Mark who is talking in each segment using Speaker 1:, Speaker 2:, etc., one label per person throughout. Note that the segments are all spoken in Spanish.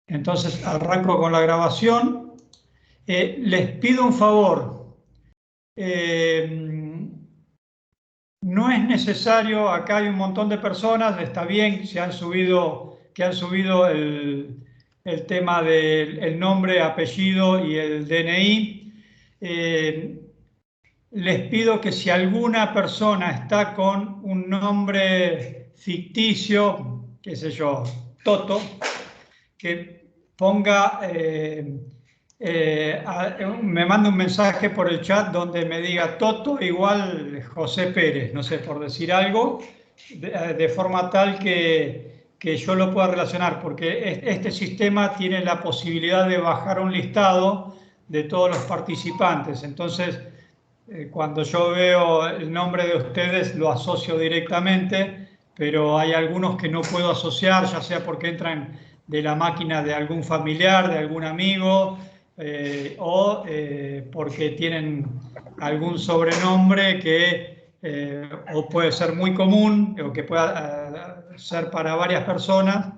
Speaker 1: Entonces arranco con la grabación. Les pido un favor. No es necesario, acá hay un montón de personas, está bien que han subido el tema del nombre, apellido y el DNI. Les pido que si alguna persona está con un nombre ficticio, qué sé yo, Toto, que ponga, me mande un mensaje por el chat donde me diga Toto igual José Pérez, no sé, por decir algo, de forma tal que yo lo pueda relacionar, porque este sistema tiene la posibilidad de bajar un listado de todos los participantes. Entonces, cuando yo veo el nombre de ustedes lo asocio directamente, pero hay algunos que no puedo asociar, ya sea porque entran de la máquina de algún familiar, de algún amigo, porque tienen algún sobrenombre que o puede ser muy común o que pueda ser para varias personas,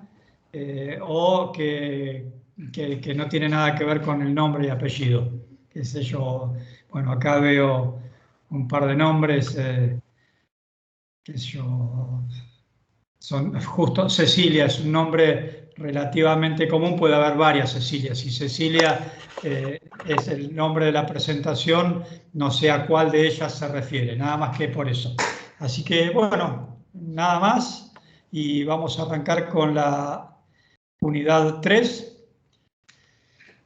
Speaker 1: o que no tiene nada que ver con el nombre y apellido. Qué sé yo. Bueno, acá veo un par de nombres, qué sé yo, son justo Cecilia es un nombre relativamente común, puede haber varias Cecilias. Si Cecilia es el nombre de la presentación, no sé a cuál de ellas se refiere, nada más que por eso. Así que bueno, nada más y vamos a arrancar con la unidad 3.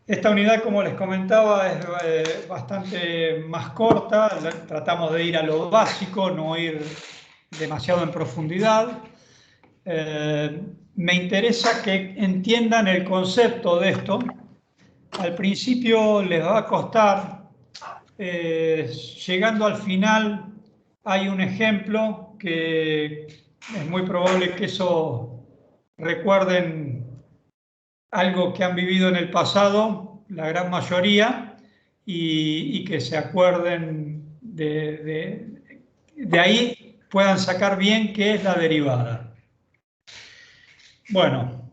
Speaker 1: Esta unidad, como les comentaba, es bastante más corta. Tratamos de ir a lo básico, no ir demasiado en profundidad. Me interesa que entiendan el concepto de esto. Al principio les va a costar, llegando al final hay un ejemplo que es muy probable que eso recuerden algo que han vivido en el pasado, la gran mayoría, y que se acuerden de ahí, puedan sacar bien qué es la derivada. Bueno,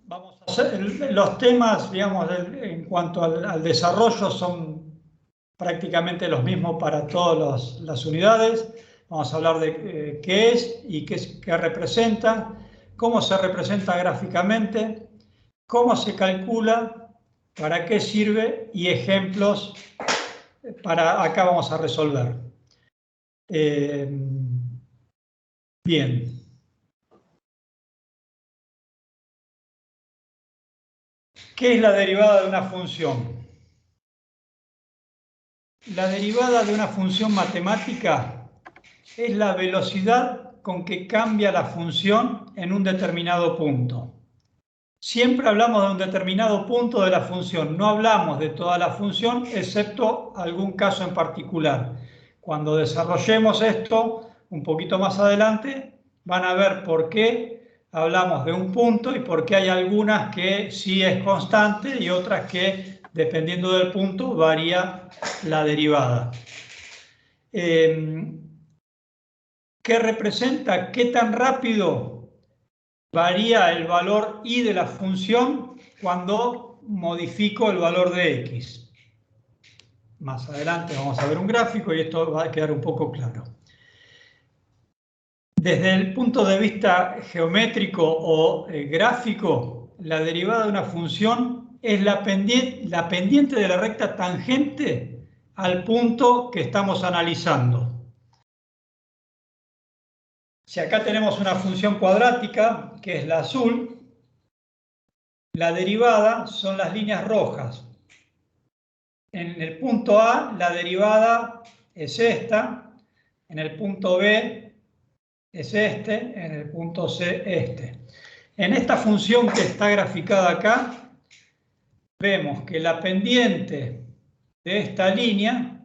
Speaker 1: vamos a hacer los temas, digamos, en cuanto al desarrollo son prácticamente los mismos para todas las unidades. Vamos a hablar de qué es y qué representa, cómo se representa gráficamente, cómo se calcula, para qué sirve y ejemplos para acá vamos a resolver. Bien. ¿Qué es la derivada de una función? La derivada de una función matemática es la velocidad con que cambia la función en un determinado punto. Siempre hablamos de un determinado punto de la función, no hablamos de toda la función, excepto algún caso en particular. Cuando desarrollemos esto un poquito más adelante, van a ver por qué hablamos de un punto y por qué hay algunas que sí es constante y otras que, dependiendo del punto, varía la derivada. ¿Qué representa? ¿Qué tan rápido varía el valor y de la función cuando modifico el valor de x? Más adelante vamos a ver un gráfico y esto va a quedar un poco claro. Desde el punto de vista geométrico o gráfico, la derivada de una función es la pendiente de la recta tangente al punto que estamos analizando. Si acá tenemos una función cuadrática, que es la azul, la derivada son las líneas rojas. En el punto A, la derivada es esta, en el punto B es este, en el punto C este. En esta función que está graficada acá, vemos que la pendiente de esta línea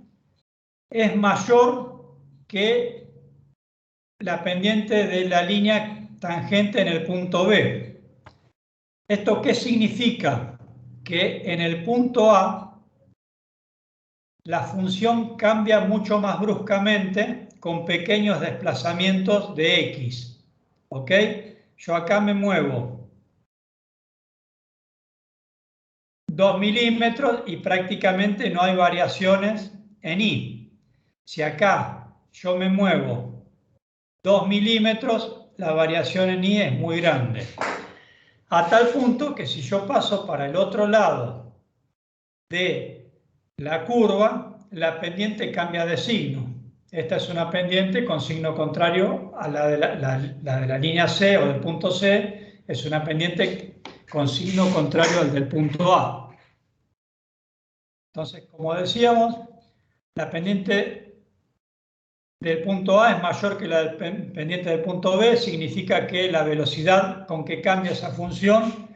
Speaker 1: es mayor que la pendiente de la línea tangente en el punto B. ¿Esto qué significa? Que en el punto A la función cambia mucho más bruscamente con pequeños desplazamientos de x. ¿Ok? yo acá me muevo 2 milímetros y prácticamente no hay variaciones en I. Si acá yo me muevo 2 milímetros, la variación en I es muy grande. A tal punto que si yo paso para el otro lado de la curva, la pendiente cambia de signo. Esta es una pendiente con signo contrario a la de la línea C o del punto C, es una pendiente con signo contrario al del punto A. Entonces, como decíamos, la pendiente del punto A es mayor que la pendiente del punto B, significa que la velocidad con que cambia esa función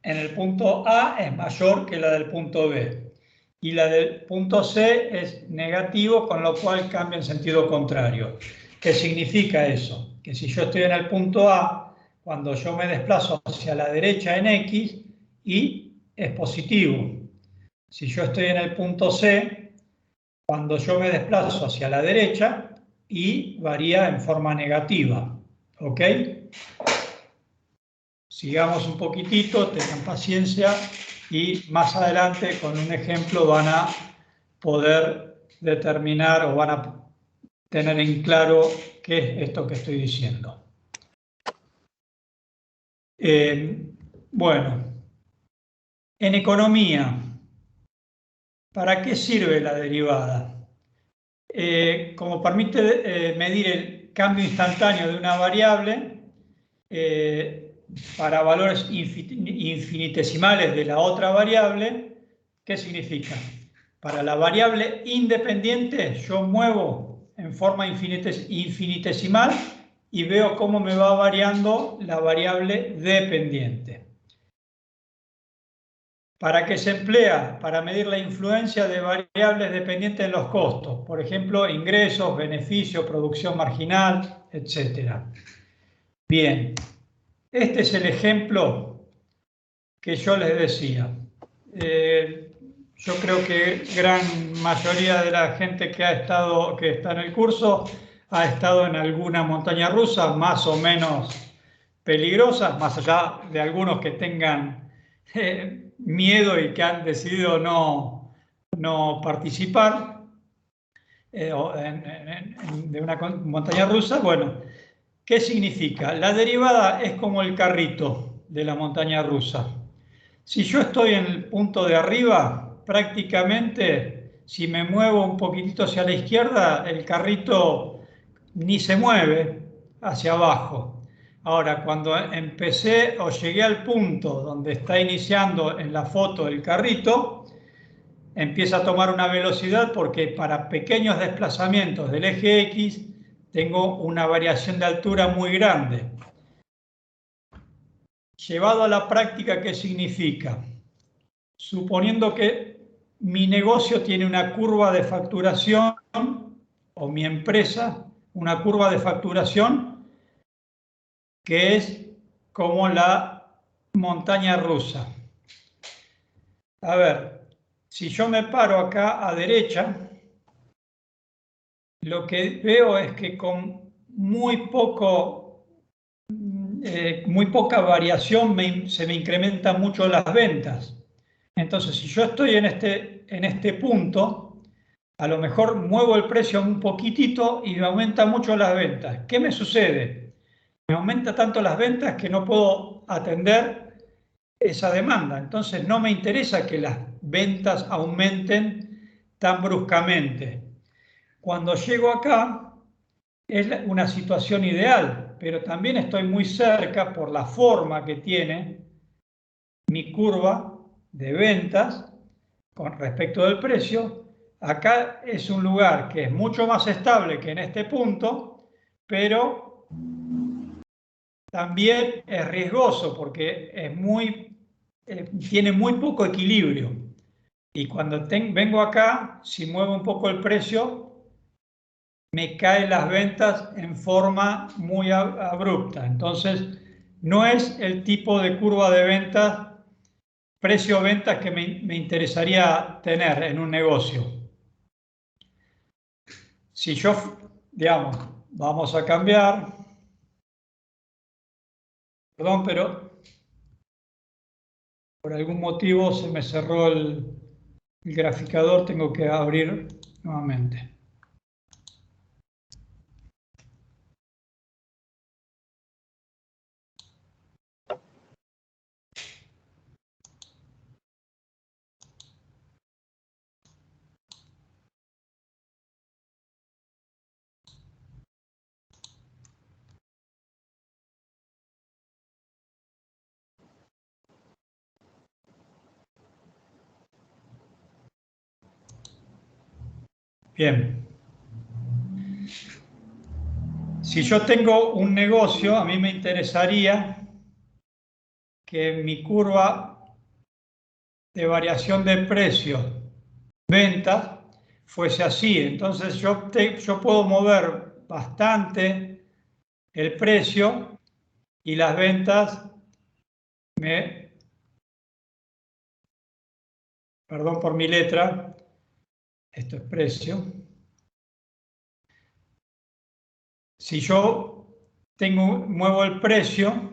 Speaker 1: en el punto A es mayor que la del punto B. Y la del punto C es negativo, con lo cual cambia en sentido contrario. ¿Qué significa eso? Que si yo estoy en el punto A, cuando yo me desplazo hacia la derecha en X, Y es positivo. Si yo estoy en el punto C, cuando yo me desplazo hacia la derecha, Y varía en forma negativa. ¿Ok? Sigamos un poquitito, tengan paciencia y más adelante con un ejemplo van a poder determinar o van a tener en claro qué es esto que estoy diciendo. Bueno, en economía, ¿para qué sirve la derivada? Como permite medir el cambio instantáneo de una variable para valores infinitesimales de la otra variable, ¿qué significa? Para la variable independiente yo muevo en forma infinitesimal y veo cómo me va variando la variable dependiente. ¿Para qué se emplea? Para medir la influencia de variables dependientes en los costos, por ejemplo, ingresos, beneficios, producción marginal, etc. Bien, este es el ejemplo que yo les decía. Yo creo que gran mayoría de la gente que está en el curso ha estado en alguna montaña rusa más o menos peligrosa, más allá de algunos que tengan miedo y que han decidido no participar de una montaña rusa. Bueno, ¿qué significa? La derivada es como el carrito de la montaña rusa. Si yo estoy en el punto de arriba, prácticamente si me muevo un poquitito hacia la izquierda, el carrito ni se mueve hacia abajo. Ahora, cuando empecé o llegué al punto donde está iniciando en la foto el carrito, empieza a tomar una velocidad porque para pequeños desplazamientos del eje X tengo una variación de altura muy grande. Llevado a la práctica, ¿qué significa? Suponiendo que mi negocio tiene una curva de facturación, o mi empresa, una curva de facturación que es como la montaña rusa. A ver, si yo me paro acá a derecha, lo que veo es que con muy poca variación se me incrementan mucho las ventas. Entonces, si yo estoy en este punto, a lo mejor muevo el precio un poquitito y me aumenta mucho las ventas. ¿Qué me sucede? Me aumenta tanto las ventas que no puedo atender esa demanda. Entonces no me interesa que las ventas aumenten tan bruscamente. Cuando llego acá es una situación ideal, pero también estoy muy cerca por la forma que tiene mi curva de ventas con respecto del precio. Acá es un lugar que es mucho más estable que en este punto, pero también es riesgoso porque tiene muy poco equilibrio. Y cuando vengo acá, si muevo un poco el precio, me caen las ventas en forma muy abrupta. Entonces, no es el tipo de curva de ventas, precio-ventas que me interesaría tener en un negocio. Si yo, digamos, vamos a cambiar Perdón, pero por algún motivo se me cerró el graficador, tengo que abrir nuevamente. Bien. Si yo tengo un negocio, a mí me interesaría que mi curva de variación de precios, ventas, fuese así. Entonces yo puedo mover bastante el precio y las ventas perdón por mi letra, esto es precio. Si yo muevo el precio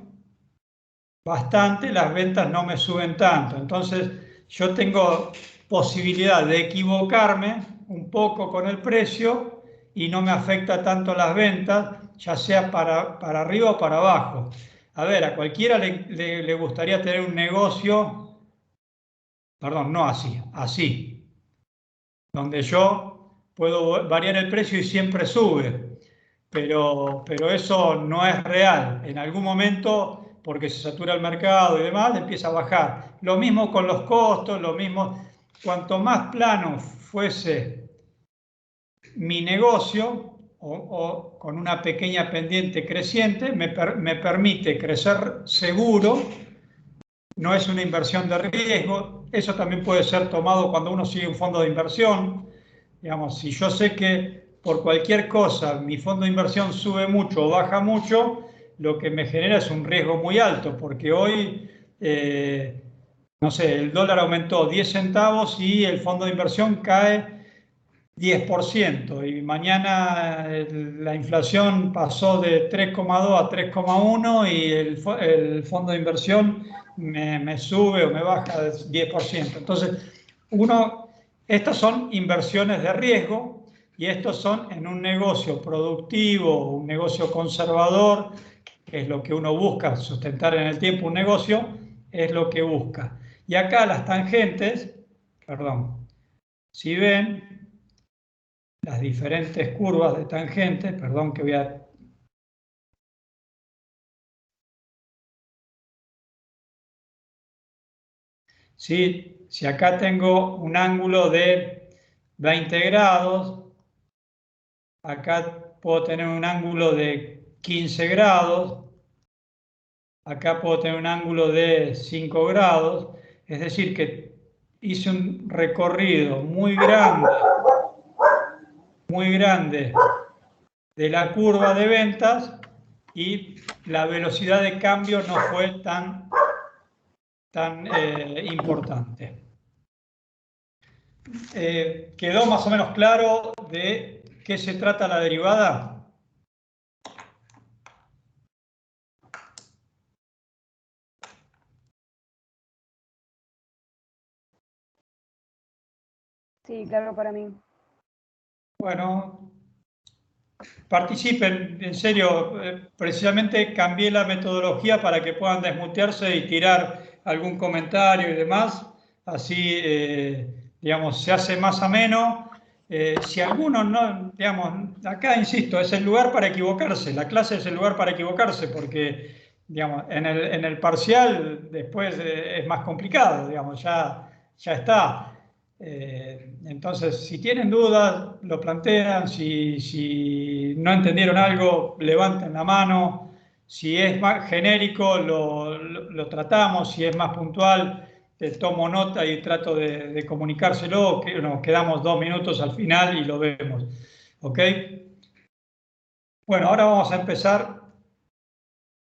Speaker 1: bastante, las ventas no me suben tanto. Entonces yo tengo posibilidad de equivocarme un poco con el precio y no me afecta tanto las ventas, ya sea para arriba o para abajo. A ver, a cualquiera le gustaría tener un negocio, perdón, no así, así, donde yo puedo variar el precio y siempre sube. Pero eso no es real. En algún momento, porque se satura el mercado y demás, empieza a bajar. Lo mismo con los costos, lo mismo. Cuanto más plano fuese mi negocio, o con una pequeña pendiente creciente, me permite crecer seguro, no es una inversión de riesgo. Eso también puede ser tomado cuando uno sigue un fondo de inversión. Digamos, si yo sé que por cualquier cosa mi fondo de inversión sube mucho o baja mucho, lo que me genera es un riesgo muy alto, porque hoy, no sé, el dólar aumentó 10 centavos y el fondo de inversión cae 10%, y mañana la inflación pasó de 3,2 a 3,1 y el fondo de inversión me sube o me baja 10%. Entonces, estas son inversiones de riesgo y estos son en un negocio productivo, un negocio conservador, que es lo que uno busca, sustentar en el tiempo un negocio, es lo que busca. Y acá las tangentes, perdón, si ven las diferentes curvas de tangente, perdón que voy a... ¿Sí? Si acá tengo un ángulo de 20 grados, acá puedo tener un ángulo de 15 grados, acá puedo tener un ángulo de 5 grados, es decir que hice un recorrido muy grande de la curva de ventas y la velocidad de cambio no fue tan importante. ¿Quedó más o menos claro de qué se trata la derivada?
Speaker 2: Sí, claro para mí.
Speaker 1: Bueno, participen, en serio, precisamente cambié la metodología para que puedan desmutearse y tirar algún comentario y demás, así, digamos, se hace más ameno. Si alguno no, digamos, acá insisto, es el lugar para equivocarse, la clase es el lugar para equivocarse, porque, digamos, en el parcial después es más complicado, digamos, ya está. Entonces, si tienen dudas, lo plantean. Si no entendieron algo, levanten la mano. Si es más genérico, lo tratamos. Si es más puntual, tomo nota y trato de comunicárselo. Nos quedamos 2 minutos al final y lo vemos. ¿Ok? Bueno, ahora vamos a empezar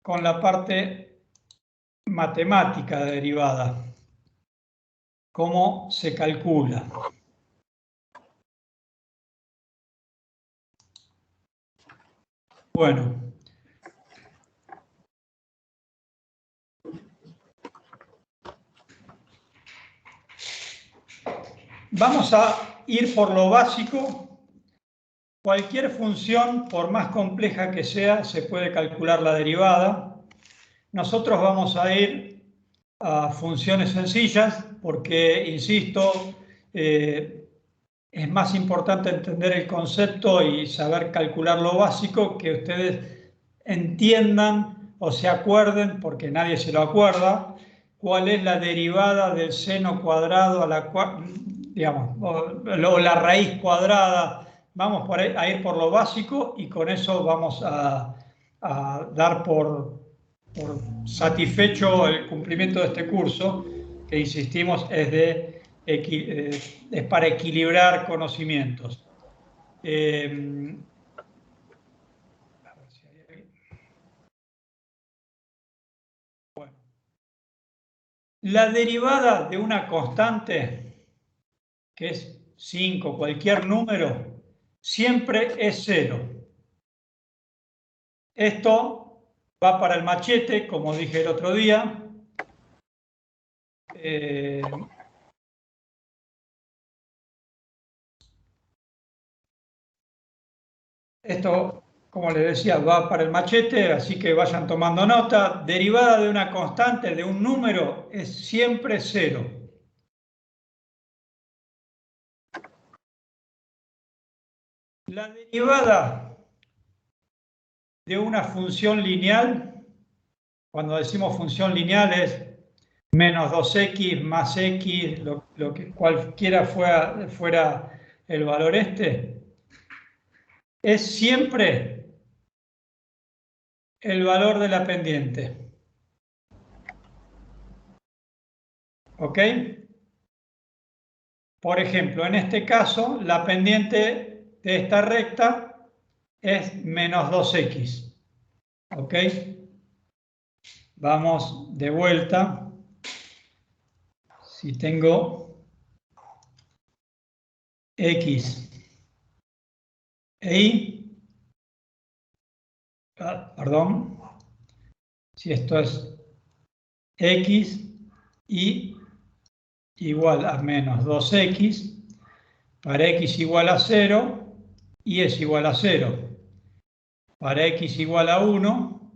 Speaker 1: con la parte matemática de derivada. ¿Cómo se calcula? Bueno, Vamos a ir por lo básico. Cualquier función, por más compleja que sea, se puede calcular la derivada. Nosotros vamos a ir a funciones sencillas porque, insisto, es más importante entender el concepto y saber calcular lo básico, que ustedes entiendan o se acuerden, porque nadie se lo acuerda, cuál es la derivada del seno cuadrado a la digamos, o la raíz cuadrada. Vamos a ir por lo básico y con eso vamos a dar por satisfecho el cumplimiento de este curso, que insistimos es para equilibrar conocimientos. Bueno. La derivada de una constante, que es 5, cualquier número, siempre es 0. Esto va para el machete, como dije el otro día. Esto, como les decía, va para el machete, así que vayan tomando nota. Derivada de una constante, de un número, es siempre 0. La derivada de una función lineal, cuando decimos función lineal, es menos 2x más x, lo que cualquiera fuera el valor es siempre el valor de la pendiente. ¿Ok? Por ejemplo, en este caso, la pendiente de esta recta es menos 2x. ¿Ok? Vamos de vuelta. Si tengo x e y, perdón, si esto es x y igual a menos 2x, para x igual a 0, y es igual a 0. Para x igual a 1,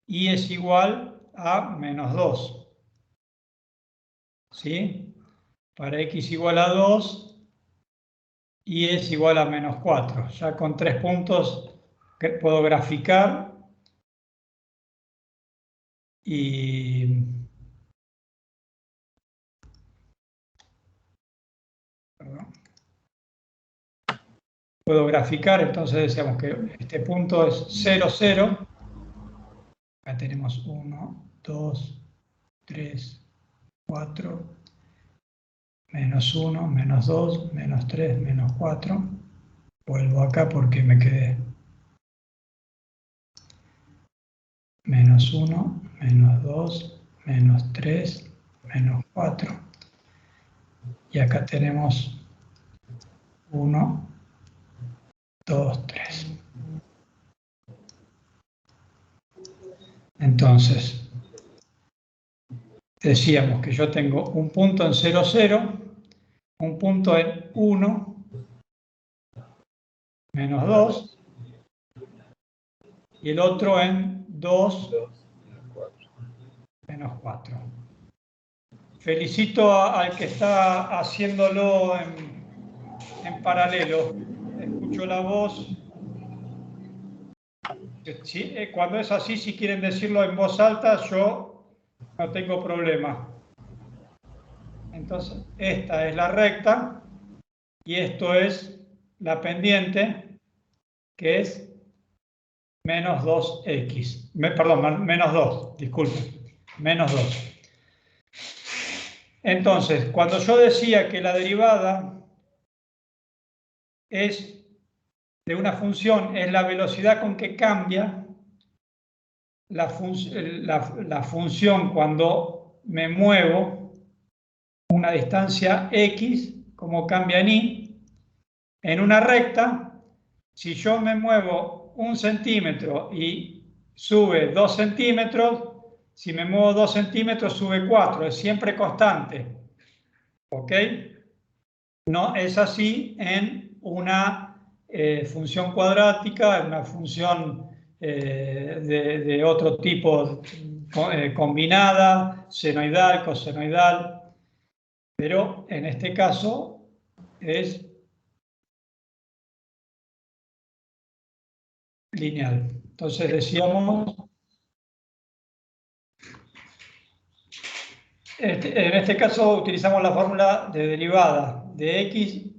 Speaker 1: y es igual a menos 2. ¿Sí? Para x igual a 2, y es igual a menos 4. Ya con 3 puntos que puedo graficar y puedo graficar, entonces decíamos que este punto es 0, 0. Acá tenemos 1, 2, 3, 4, menos 1, menos 2, menos 3, menos 4. Vuelvo acá porque me quedé. Menos 1, menos 2, menos 3, menos 4. Y acá tenemos 1, 2, 3. Entonces, decíamos que yo tengo un punto en 0, 0, un punto en 1, menos 2, y el otro en 2, menos 4. Felicito al que está haciéndolo en paralelo. Escucho la voz. Cuando es así, si quieren decirlo en voz alta, yo no tengo problema. Entonces, esta es la recta y esto es la pendiente, que es menos 2x. Perdón, menos 2, disculpen, menos 2. Entonces, cuando yo decía que la derivada es de una función, es la velocidad con que cambia la función cuando me muevo una distancia x, como cambia en y, en una recta. Si yo me muevo 1 centímetro y sube 2 centímetros, si me muevo 2 centímetros sube 4, es siempre constante. ¿Ok? No es así en una función cuadrática, en una función de otro tipo, combinada, senoidal, cosenoidal, pero en este caso es lineal. Entonces decíamos, en este caso utilizamos la fórmula de derivada de x,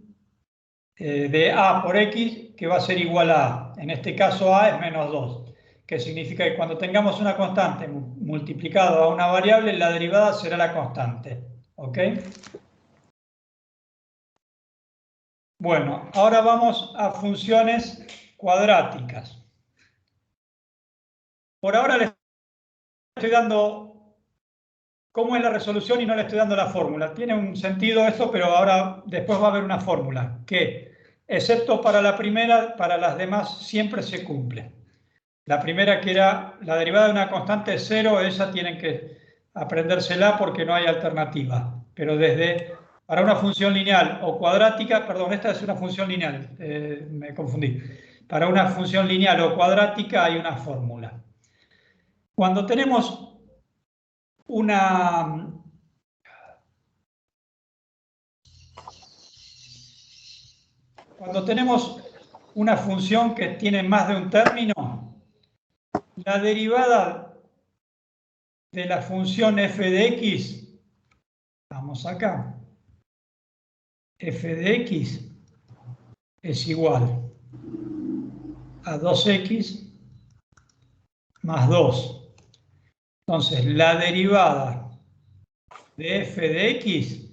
Speaker 1: de a por x, que va a ser igual a a. En este caso a es menos 2, que significa que cuando tengamos una constante multiplicado a una variable, la derivada será la constante. ¿Ok? Bueno, ahora vamos a funciones cuadráticas. Por ahora les estoy dando cómo es la resolución y no le estoy dando la fórmula. Tiene un sentido esto, pero ahora después va a haber una fórmula que, excepto para la primera, para las demás siempre se cumple. La primera, que era la derivada de una constante de 0, esa tienen que aprendérsela porque no hay alternativa. Pero para una función lineal o cuadrática, perdón, esta es una función lineal, me confundí. Para una función lineal o cuadrática hay una fórmula. Cuando tenemos una función que tiene más de un término, la derivada de la función f de x, vamos acá, f de x es igual a 2x más 2. Entonces, la derivada de f de x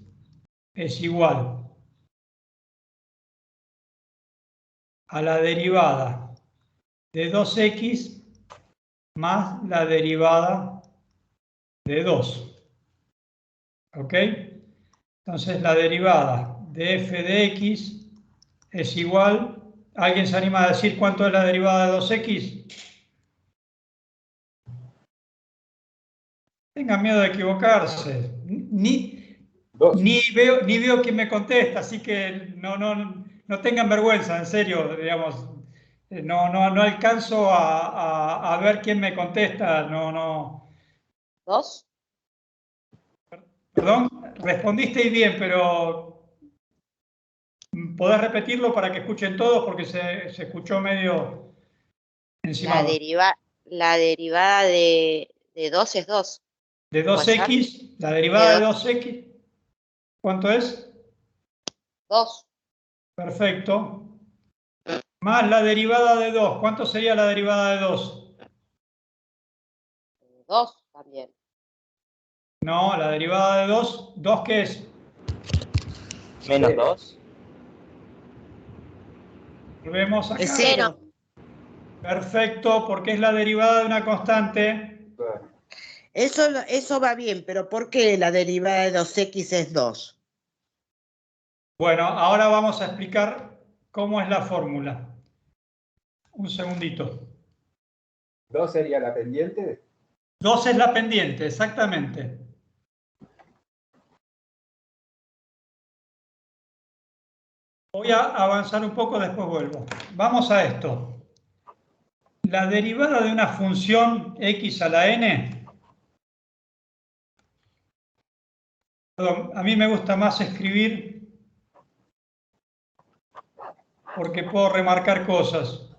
Speaker 1: es igual a la derivada de 2x más la derivada de 2. ¿Ok? Entonces, la derivada de f de x es igual... ¿Alguien se anima a decir cuánto es la derivada de 2x? Tengan miedo de equivocarse. Ni veo quién me contesta, así que no tengan vergüenza, en serio, digamos. No alcanzo a ver quién me contesta.
Speaker 3: ¿Dos?
Speaker 1: Perdón, respondiste bien, pero ¿podés repetirlo para que escuchen todos? Porque se escuchó medio
Speaker 3: La,
Speaker 1: encimado.
Speaker 3: la derivada de 2 es 2.
Speaker 1: De
Speaker 3: ¿Puede ser?
Speaker 1: 2x, la
Speaker 3: De
Speaker 1: derivada de 2x, ¿cuánto es?
Speaker 3: 2.
Speaker 1: Perfecto. Más la derivada de 2. ¿Cuánto sería la derivada de 2?
Speaker 3: 2 también.
Speaker 1: No, la derivada de 2. ¿2 qué es?
Speaker 4: Menos 2.
Speaker 1: Volvemos acá.
Speaker 3: Es 0.
Speaker 1: Perfecto, porque es la derivada de una constante.
Speaker 5: Eso va bien, pero ¿por qué la derivada de 2x es 2?
Speaker 1: Bueno, ahora vamos a explicar cómo es la fórmula. Un segundito.
Speaker 6: 2 sería la pendiente.
Speaker 1: 2 es la pendiente, exactamente. Voy a avanzar un poco, después vuelvo. Vamos a esto. La derivada de una función x a la n. Perdón, a mí me gusta más escribir porque puedo remarcar cosas.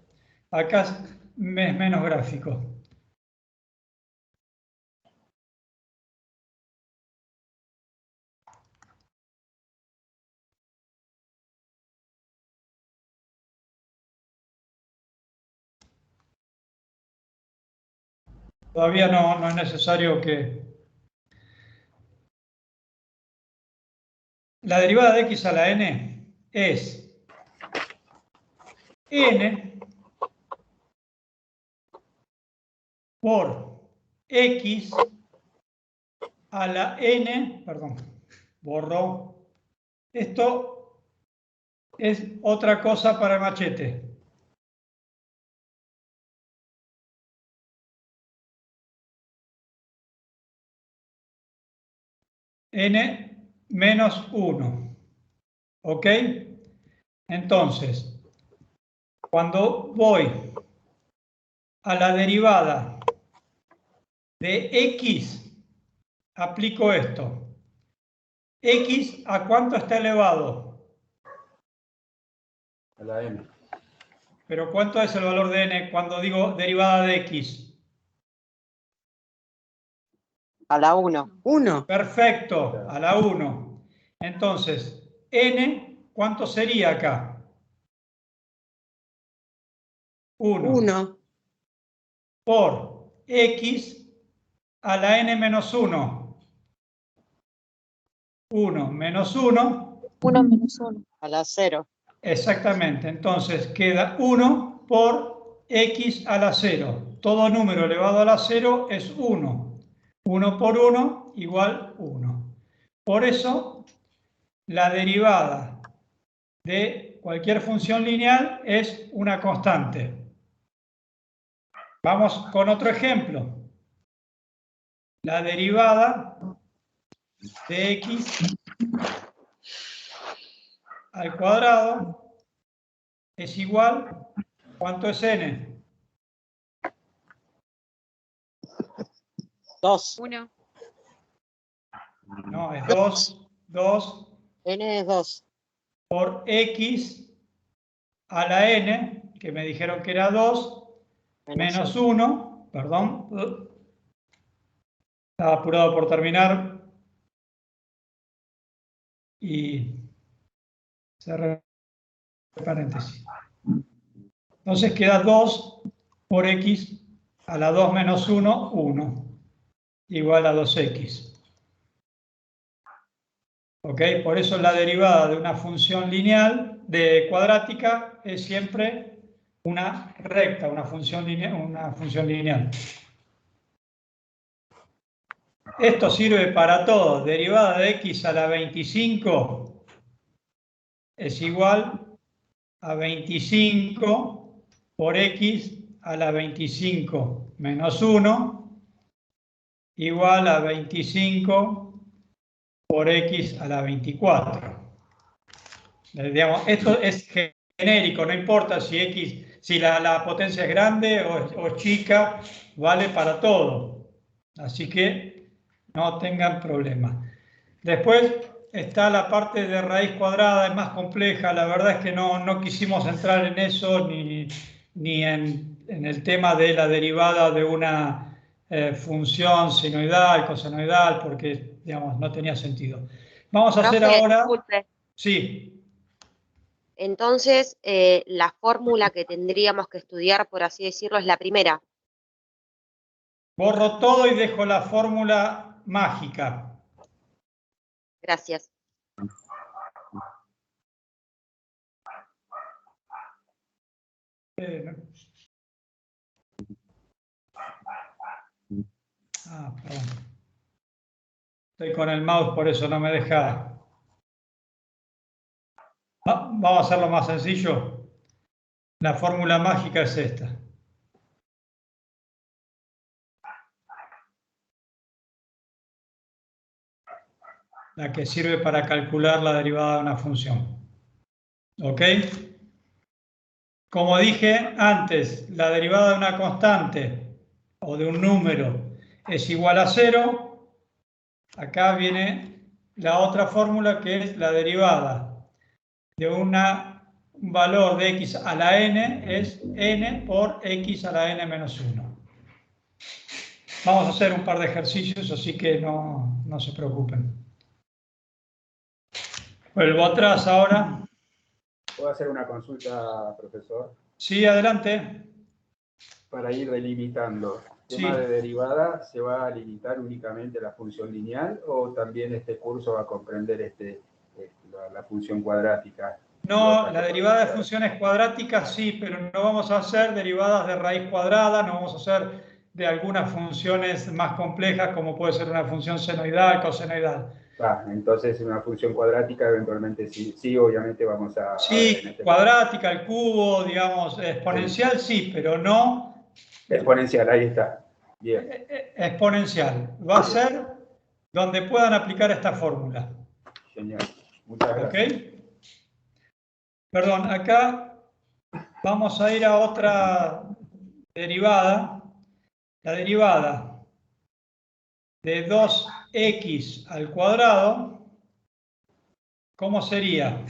Speaker 1: Acá es menos gráfico. Todavía no es necesario que... La derivada de x a la n es n por x a la n, perdón, borró. Esto es otra cosa para el machete. N menos 1. ¿Ok? Entonces, cuando voy a la derivada de x, aplico esto. ¿X a cuánto está elevado?
Speaker 6: A la n.
Speaker 1: ¿Pero cuánto es el valor de n cuando digo derivada de x?
Speaker 3: A la 1.
Speaker 5: 1.
Speaker 1: Perfecto, a la 1. Entonces, n, ¿cuánto sería acá? 1
Speaker 5: 1.
Speaker 1: por x a la n menos 1. 1 menos 1.
Speaker 7: 1 menos 1.
Speaker 3: A la 0.
Speaker 1: Exactamente. Entonces, queda 1 por x a la 0. Todo número elevado a la 0 es 1. 1 por 1 igual 1. Por eso, la derivada de cualquier función lineal es una constante. Vamos con otro ejemplo. La derivada de x al cuadrado es igual, ¿cuánto es n?
Speaker 3: 2.
Speaker 7: 1.
Speaker 1: No, es 2
Speaker 3: N es 2.
Speaker 1: por x a la n, que me dijeron que era 2, menos 1, perdón, estaba apurado por terminar y cerré el paréntesis. Entonces queda 2 por x a la 2 menos 1, 1, igual a 2x. ¿Ok? Por eso la derivada de una función lineal, cuadrática, es siempre una recta, una función lineal. Esto sirve para todo. Derivada de x a la 25 es igual a 25 por x a la 25 menos 1 igual a 25 por x a la 24. Digamos, esto es genérico, no importa si la potencia es grande o chica, vale para todo. Así que no tengan problema. Después está la parte de raíz cuadrada, es más compleja. La verdad es que no quisimos entrar en eso ni en el tema de la derivada de una función sinoidal, cosenoidal, porque digamos, no tenía sentido. Vamos a hacer
Speaker 3: Profe,
Speaker 1: ahora...
Speaker 3: disculpe.
Speaker 1: Sí.
Speaker 3: Entonces, la fórmula que tendríamos que estudiar, por así decirlo, es la primera.
Speaker 1: Borro todo y dejo la fórmula mágica.
Speaker 3: Gracias.
Speaker 1: Perdón. Estoy con el mouse, por eso no me deja. Vamos a hacerlo más sencillo. La fórmula mágica es esta. La que sirve para calcular la derivada de una función. ¿Ok? Como dije antes, la derivada de una constante o de un número es igual a 0. Acá viene la otra fórmula que es la derivada de un valor de x a la n es n por x a la n menos 1. Vamos a hacer un par de ejercicios, así que no se preocupen. Vuelvo atrás ahora.
Speaker 6: ¿Puedo hacer una consulta, profesor?
Speaker 1: Sí, adelante.
Speaker 6: Para ir delimitando. ¿El
Speaker 1: Sí.
Speaker 6: tema de derivada se va a limitar únicamente a la función lineal o también este curso va a comprender la función cuadrática?
Speaker 1: No, la derivada de funciones cuadráticas sí, pero no vamos a hacer derivadas de raíz cuadrada, no vamos a hacer de algunas funciones más complejas como puede ser una función senoidal, cosenoidal.
Speaker 6: Entonces una función cuadrática eventualmente sí obviamente vamos a...
Speaker 1: Sí, cuadrática, el cubo, digamos, exponencial sí, pero no...
Speaker 6: Exponencial, ahí está. Bien.
Speaker 1: Exponencial. Va a ser donde puedan aplicar esta fórmula.
Speaker 6: Genial. Muchas gracias.
Speaker 1: ¿Ok? Perdón, acá vamos a ir a otra derivada. La derivada de 2x al cuadrado, ¿cómo sería?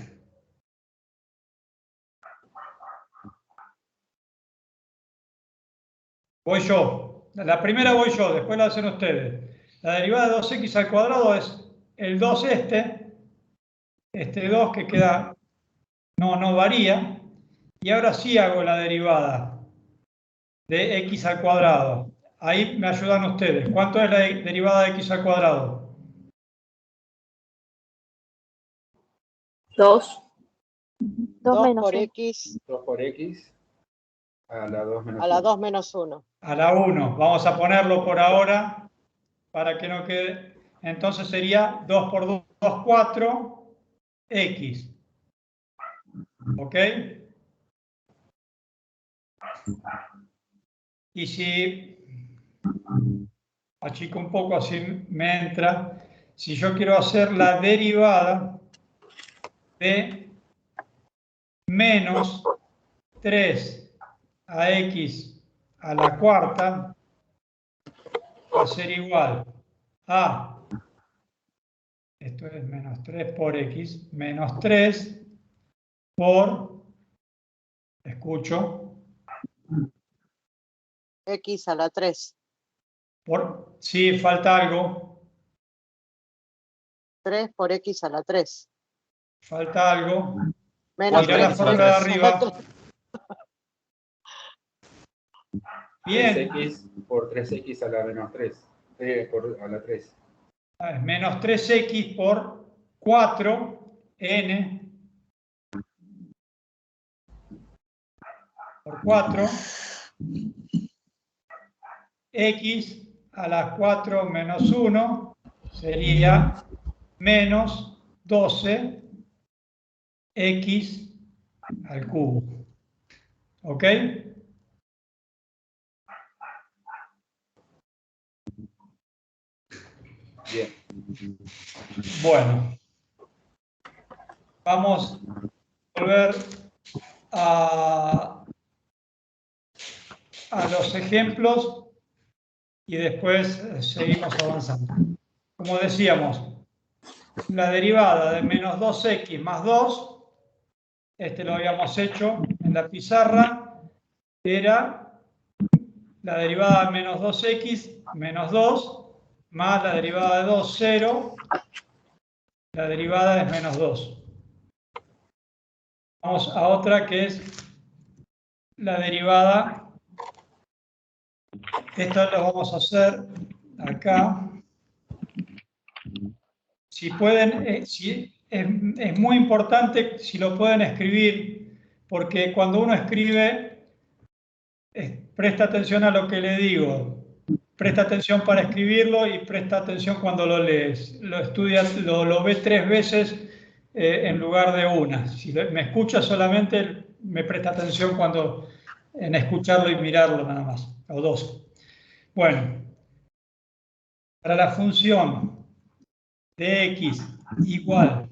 Speaker 1: Voy yo. La primera voy yo, después la hacen ustedes. La derivada de 2x al cuadrado es el 2 este 2 que queda, no varía. Y ahora sí hago la derivada de x al cuadrado. Ahí me ayudan ustedes. ¿Cuánto es la derivada de x al cuadrado?
Speaker 7: 2.
Speaker 8: 2 menos
Speaker 5: por
Speaker 8: 1.
Speaker 5: X
Speaker 6: 2 por X a la 2 menos
Speaker 5: a la
Speaker 6: 1.
Speaker 5: 2 menos 1.
Speaker 1: A la 1. Vamos a ponerlo por ahora para que no quede. Entonces sería 2 por 2, 4, x. ¿Ok? Y si achico un poco, así me entra. Si yo quiero hacer la derivada de menos 3 a x a la cuarta, va a ser igual a, esto es menos 3 por x, menos 3 por, escucho,
Speaker 5: X a la 3.
Speaker 1: por, sí, falta algo,
Speaker 5: 3 por X a la 3.
Speaker 1: falta algo.
Speaker 5: Menos
Speaker 1: Mirá la
Speaker 5: 3
Speaker 1: fórmula de arriba. Bien.
Speaker 6: 3x por 3x a la menos 3. A la 3.
Speaker 1: Es menos 3x por 4n por 4 x a la 4 menos 1 sería menos 12 x al cubo. ¿Ok?
Speaker 6: Bien.
Speaker 1: Bueno, vamos a volver a los ejemplos y después seguimos avanzando. Como decíamos, la derivada de menos 2x más 2, este lo habíamos hecho en la pizarra, era la derivada de menos 2x menos 2 más la derivada de 2, 0, la derivada es menos 2. Vamos a otra que es la derivada, esta lo vamos a hacer acá. Si pueden, es muy importante si lo pueden escribir, porque cuando uno escribe, presta atención a lo que le digo. Presta atención para escribirlo y presta atención cuando lo lees. Lo estudias, lo ves 3 veces en lugar de una. Si me escucha solamente, me presta atención cuando en escucharlo y mirarlo nada más, o 2. Bueno, para la función de x igual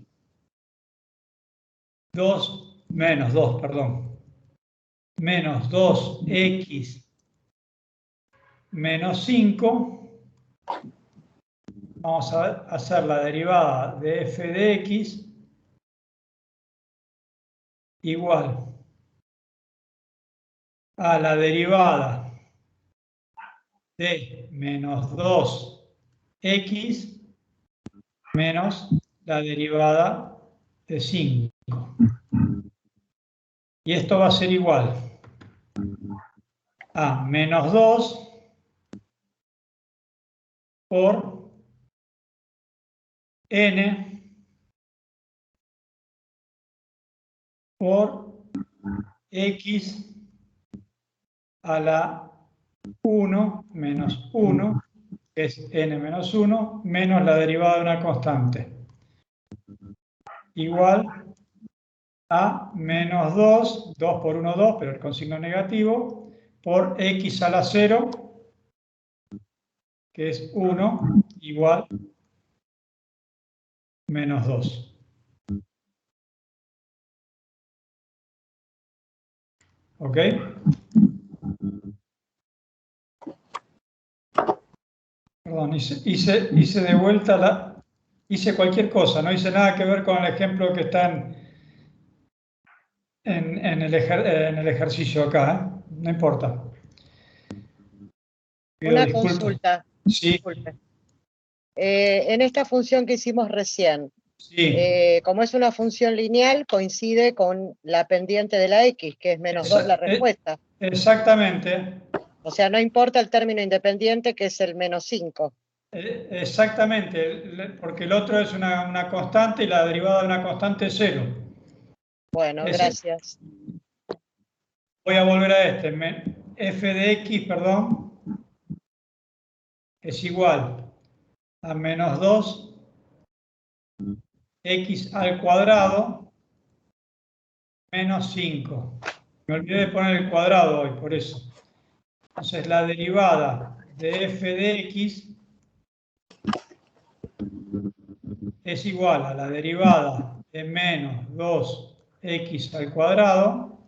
Speaker 1: 2 menos 2, perdón, menos 2x menos 5, vamos a hacer la derivada de f de x igual a la derivada de menos 2x menos la derivada de 5. Y esto va a ser igual a menos 2 por n por x a la 1 menos 1, que es n menos 1, menos la derivada de una constante, igual a menos 2, 2 por 1, 2, pero con signo negativo, por x a la 0, que es 1, igual menos 2. ¿Ok? Perdón, hice de vuelta hice cualquier cosa, no hice nada que ver con el ejemplo que está en el ejercicio acá, ¿eh? No importa. Pido
Speaker 7: Una
Speaker 1: disculpas.
Speaker 7: consulta.
Speaker 1: Sí,
Speaker 7: Disculpe. En esta función que hicimos recién,
Speaker 1: sí.
Speaker 7: como es una función lineal, coincide con la pendiente de la x, que es menos 2 la respuesta.
Speaker 1: Exactamente.
Speaker 7: O sea, no importa el término independiente, que es el menos 5.
Speaker 1: Exactamente, porque el otro es una constante y la derivada de una constante es 0.
Speaker 7: Bueno, gracias.
Speaker 1: Voy a volver a este. F de x, perdón, es igual a menos 2 x al cuadrado menos 5. Me olvidé de poner el cuadrado hoy, por eso. Entonces la derivada de f de x es igual a la derivada de menos 2x al cuadrado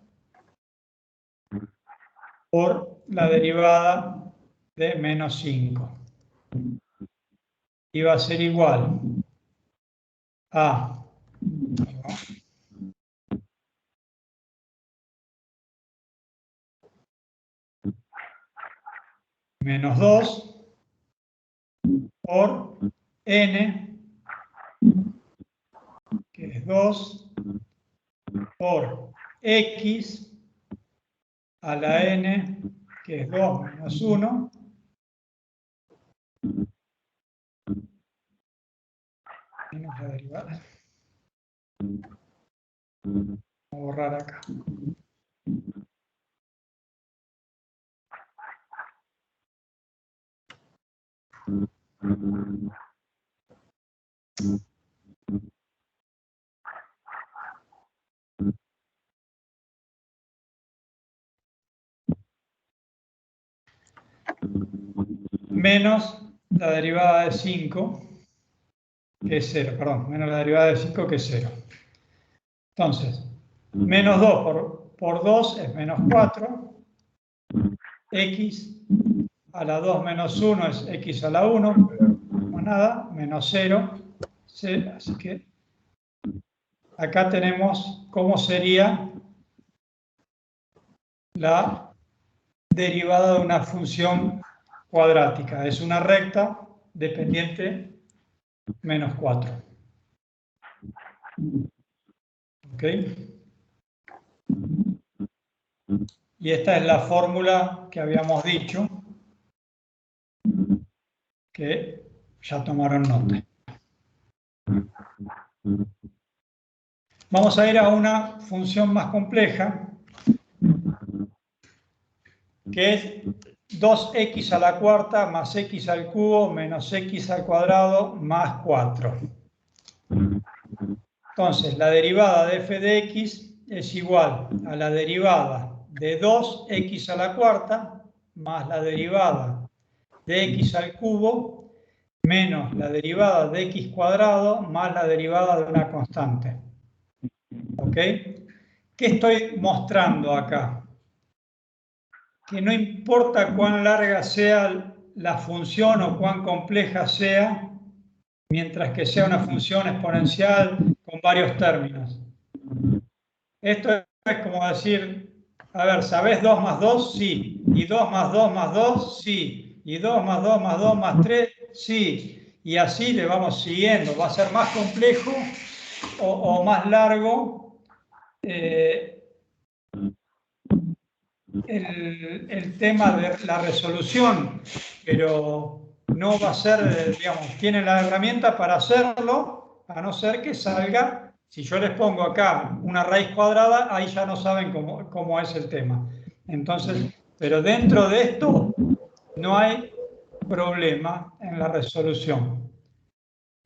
Speaker 1: por la derivada de menos 5. Y va a ser igual a menos 2 por n, que es 2, por x a la n, que es 2 menos 1, menos la derivada. Voy a borrar acá. Menos la derivada de 5, que es 0, perdón, menos la derivada de 5, que es 0. Entonces, menos 2 por 2 es menos 4, x a la 2 menos 1 es x a la 1, más nada, menos 0, así que acá tenemos cómo sería la derivada de una función cuadrática. Es una recta dependiente menos 4. ¿Ok? Y esta es la fórmula que habíamos dicho, que ya tomaron nota. Vamos a ir a una función más compleja, que es 2x a la cuarta más x al cubo menos x al cuadrado más 4. Entonces, la derivada de f de x es igual a la derivada de 2x a la cuarta más la derivada de x al cubo menos la derivada de x cuadrado más la derivada de una constante. ¿Ok? ¿Qué estoy mostrando acá? Que no importa cuán larga sea la función o cuán compleja sea, mientras que sea una función exponencial con varios términos. Esto es como decir, a ver, ¿sabés 2 más 2? Sí. ¿Y 2 más 2 más 2? Sí. ¿Y 2 más 2 más 2 más 3? Sí. Y así le vamos siguiendo. Va a ser más complejo o más largo el tema de la resolución, pero no va a ser, digamos, tienen la herramienta para hacerlo, a no ser que salga, si yo les pongo acá una raíz cuadrada, ahí ya no saben cómo es el tema. Entonces, pero dentro de esto no hay problema en la resolución.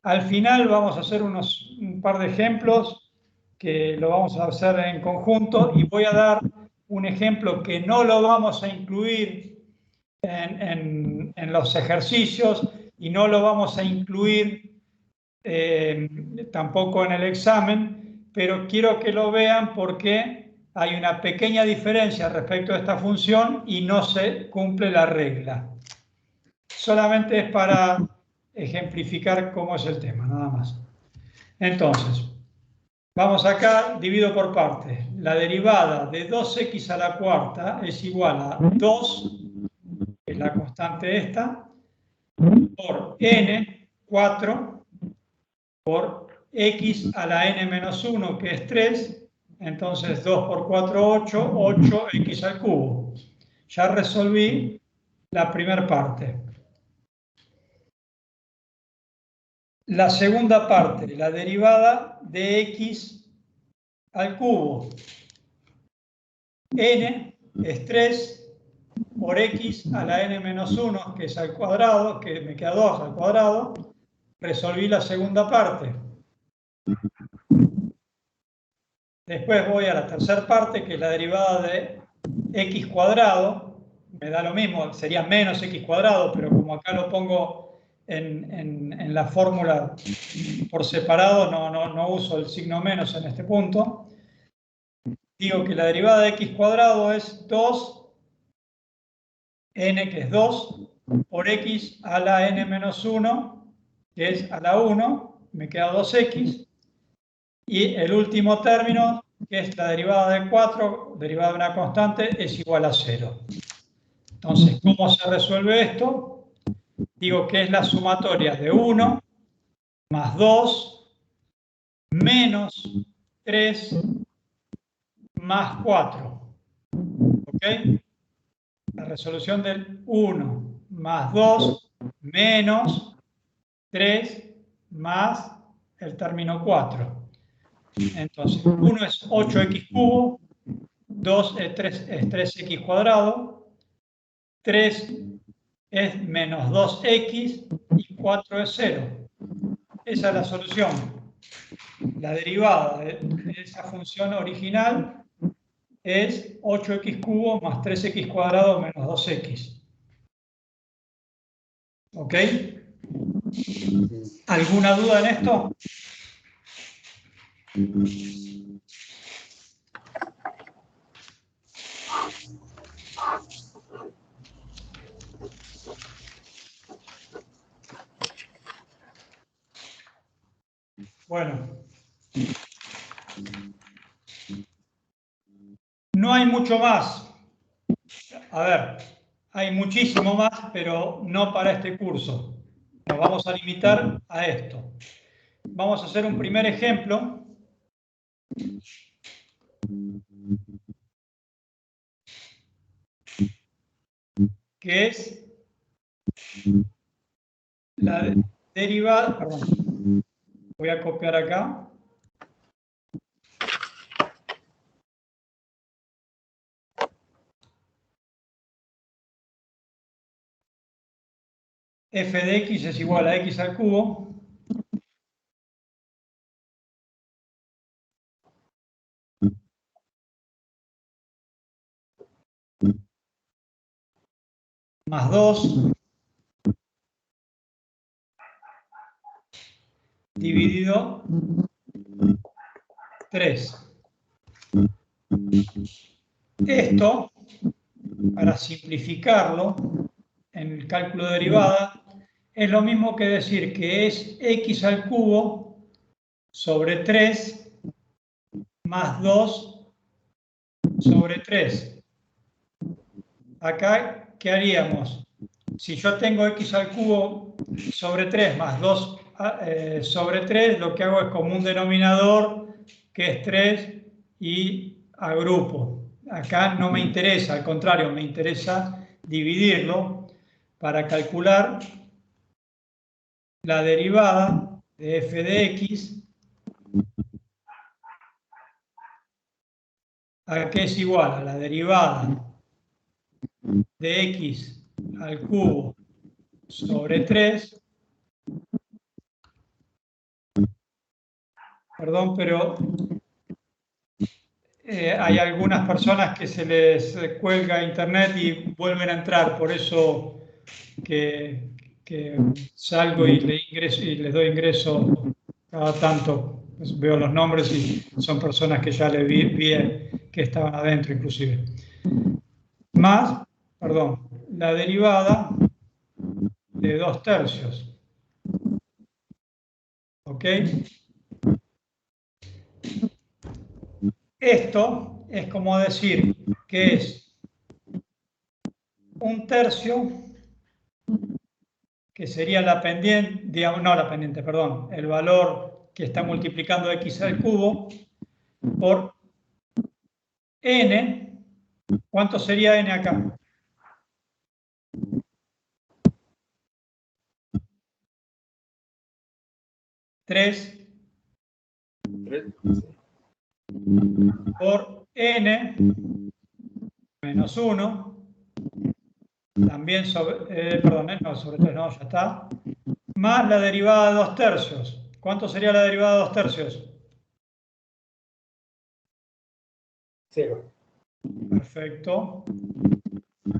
Speaker 1: Al final vamos a hacer un par de ejemplos que lo vamos a hacer en conjunto y voy a dar un ejemplo que no lo vamos a incluir en los ejercicios y no lo vamos a incluir tampoco en el examen, pero quiero que lo vean porque hay una pequeña diferencia respecto a esta función y no se cumple la regla. Solamente es para ejemplificar cómo es el tema, nada más. Entonces, vamos acá, divido por partes. La derivada de 2x a la cuarta es igual a 2, que es la constante esta, por n, 4, por x a la n menos 1, que es 3, entonces 2 por 4, 8, 8x al cubo. Ya resolví la primera parte. La segunda parte, la derivada de x al cubo. N es 3 por x a la n menos 1, que es al cuadrado, que me queda 2 al cuadrado. Resolví la segunda parte. Después voy a la tercera parte, que es la derivada de x cuadrado. Me da lo mismo, sería menos x cuadrado, pero como acá lo pongo en la fórmula por separado, no uso el signo menos en este punto. Digo que la derivada de x cuadrado es 2, n que es 2, por x a la n menos 1, que es a la 1, me queda 2x. Y el último término, que es la derivada de 4, derivada de una constante, es igual a 0. Entonces, ¿cómo se resuelve esto? Digo que es la sumatoria de 1 más 2 menos 3 más 4. ¿Ok? La resolución del 1 más 2 menos 3 más el término 4. Entonces, 1 es 8x cubo, 2 es 3x cuadrado, 3 es menos 2x y 4 es 0. Esa es la solución. La derivada de esa función original es 8x cubo más 3x cuadrado menos 2x. ¿Ok? ¿Alguna duda en esto? Bueno. No hay mucho más. A ver, hay muchísimo más, pero no para este curso. Nos vamos a limitar a esto. Vamos a hacer un primer ejemplo. Que es la derivada, perdón, voy a copiar acá. F de x es igual a x al cubo más 2 dividido 3. Esto, para simplificarlo en el cálculo de derivada, es lo mismo que decir que es x al cubo sobre 3 más 2 sobre 3. Acá, ¿qué haríamos? Si yo tengo x al cubo sobre 3 más 2 sobre 3, lo que hago es como un denominador que es 3 y agrupo. Acá no me interesa, al contrario, me interesa dividirlo para calcular la derivada de f de x, a que es igual a la derivada de x al cubo sobre 3. Perdón, pero hay algunas personas que se les cuelga internet y vuelven a entrar, por eso que salgo y les doy ingreso cada tanto. Veo los nombres y son personas que ya les vi que estaban adentro inclusive. Más, perdón, la derivada de 2/3. ¿Ok? Esto es como decir que es 1/3, que sería la pendiente, digamos, no la pendiente, perdón, el valor que está multiplicando x al cubo por n. ¿Cuánto sería n acá? ¿3 por n menos 1? También sobre, perdón, no, sobre 3 no, ya está. Más la derivada de 2/3. ¿Cuánto sería la derivada de 2/3?
Speaker 6: 0.
Speaker 1: Perfecto.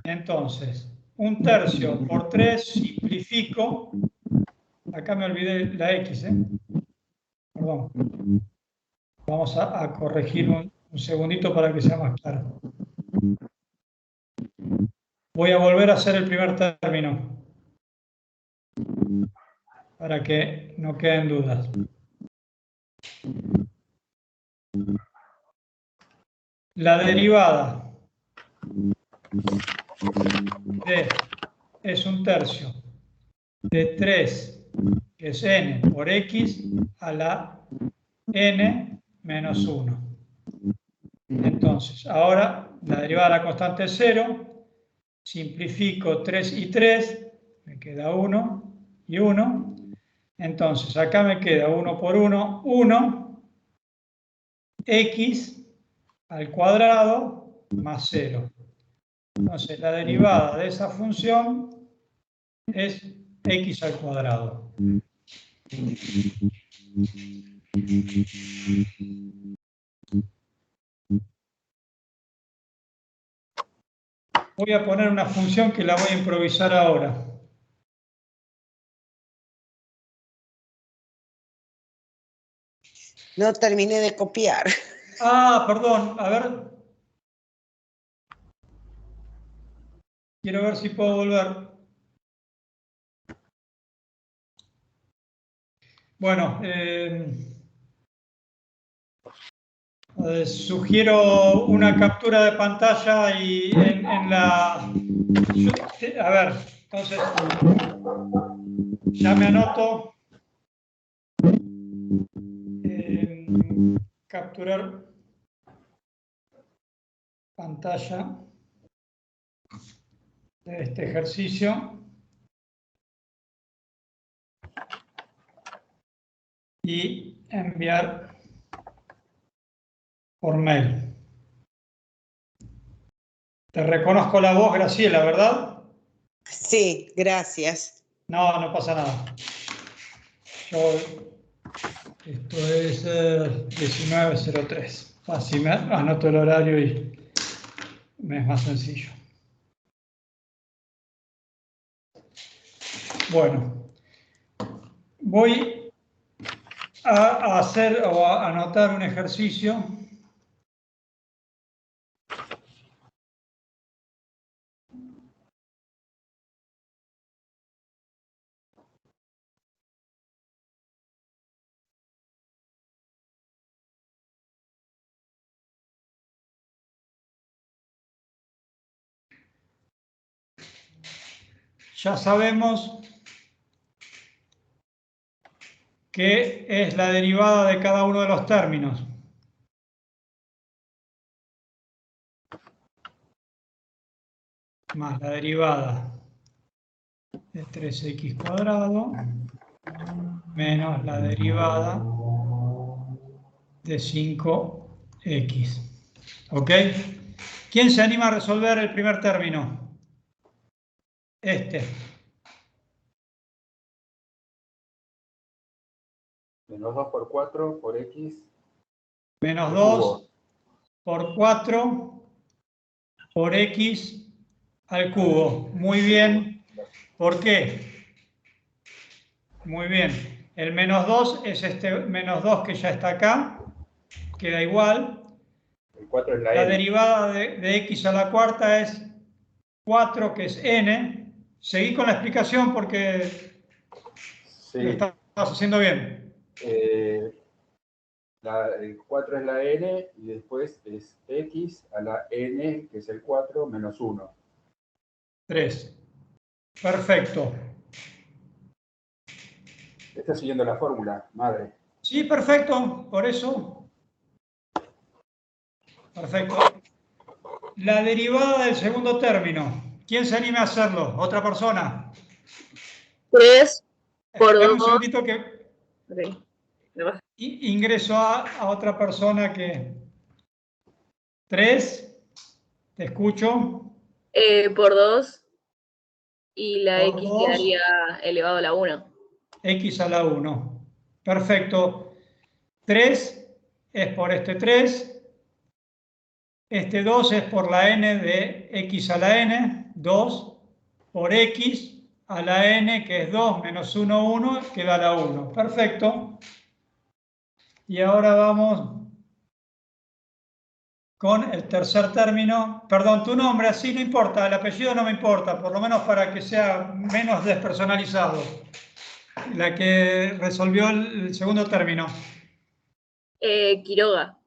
Speaker 1: Entonces, 1/3 por 3, simplifico. Acá me olvidé la x, perdón. Vamos a corregir un segundito para que sea más claro. Voy a volver a hacer el primer término para que no queden dudas. La derivada de es 1/3 de 3, que es n por x, a la n menos 1. Entonces, ahora la derivada de la constante es 0. Simplifico 3 y 3, me queda 1 y 1. Entonces, acá me queda 1 por 1, 1, x al cuadrado más 0. Entonces, la derivada de esa función es x al cuadrado. Voy a poner una función que la voy a improvisar ahora.
Speaker 5: No terminé de copiar.
Speaker 1: Ah, perdón, a ver. Quiero ver si puedo volver. Bueno, sugiero una captura de pantalla y en la... A ver, entonces, ya me anoto. Capturar pantalla de este ejercicio. Y enviar por mail. Te reconozco la voz, Graciela, ¿verdad?
Speaker 5: Sí, gracias.
Speaker 1: No, no pasa nada. Esto es 19:03. Así me anoto el horario y me es más sencillo. Bueno, voy a hacer o a anotar un ejercicio. Ya sabemos que es la derivada de cada uno de los términos. Más la derivada de 3x cuadrado menos la derivada de 5x. ¿Ok? ¿Quién se anima a resolver el primer término? Este.
Speaker 6: Menos 2 por 4 por x.
Speaker 1: Menos 2 por 4 por x al cubo. Muy bien. ¿Por qué? Muy bien. El menos 2 es este menos 2 que ya está acá. Queda igual.
Speaker 6: El 4 es la
Speaker 1: La
Speaker 6: n.
Speaker 1: derivada de x a la cuarta es 4, que es n. Seguí con la explicación porque lo
Speaker 6: Sí.
Speaker 1: estabas haciendo bien.
Speaker 6: El 4 es la n y después es x a la n, que es el 4, menos 1.
Speaker 1: 3. Perfecto.
Speaker 6: Está siguiendo la fórmula, madre.
Speaker 1: Sí, perfecto. Por eso. Perfecto. La derivada del segundo término. ¿Quién se anime a hacerlo? ¿Otra persona?
Speaker 9: 3 por
Speaker 1: Dame un
Speaker 9: 2.
Speaker 1: segundito que
Speaker 9: Ok.
Speaker 1: ingreso a otra persona que... 3. Te escucho.
Speaker 9: Por 2 y la
Speaker 1: Por
Speaker 9: x
Speaker 1: 2.
Speaker 9: quedaría elevado a la 1.
Speaker 1: X a la 1. Perfecto. 3 es por este 3. Este 2 es por la n de x a la n. 2 por x a la n, que es 2 menos 1, 1, queda la 1. Perfecto. Y ahora vamos con el tercer término. Perdón, tu nombre, así no importa, el apellido no me importa, por lo menos para que sea menos despersonalizado. La que resolvió el segundo término.
Speaker 9: Quiroga.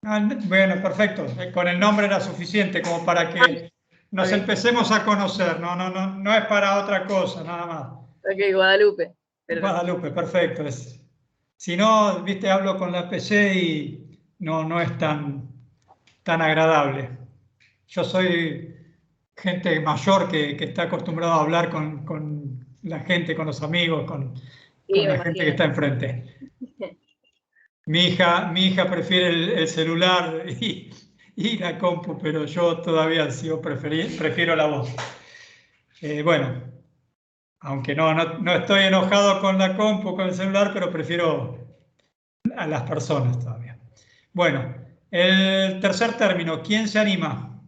Speaker 1: Bueno, perfecto. Con el nombre era suficiente como para que nos empecemos a conocer. No es para otra cosa, nada más.
Speaker 9: Ok, Guadalupe.
Speaker 1: Guadalupe, perfecto. Si no, viste, hablo con la PC y no es tan agradable. Yo soy gente mayor que está acostumbrado a hablar con la gente, con los amigos, con la gente que está enfrente. Mi hija prefiere el celular y la compu, pero yo todavía prefiero la voz. Bueno, aunque no estoy enojado con la compu, con el celular, pero prefiero a las personas todavía. Bueno, el tercer término, ¿quién se anima?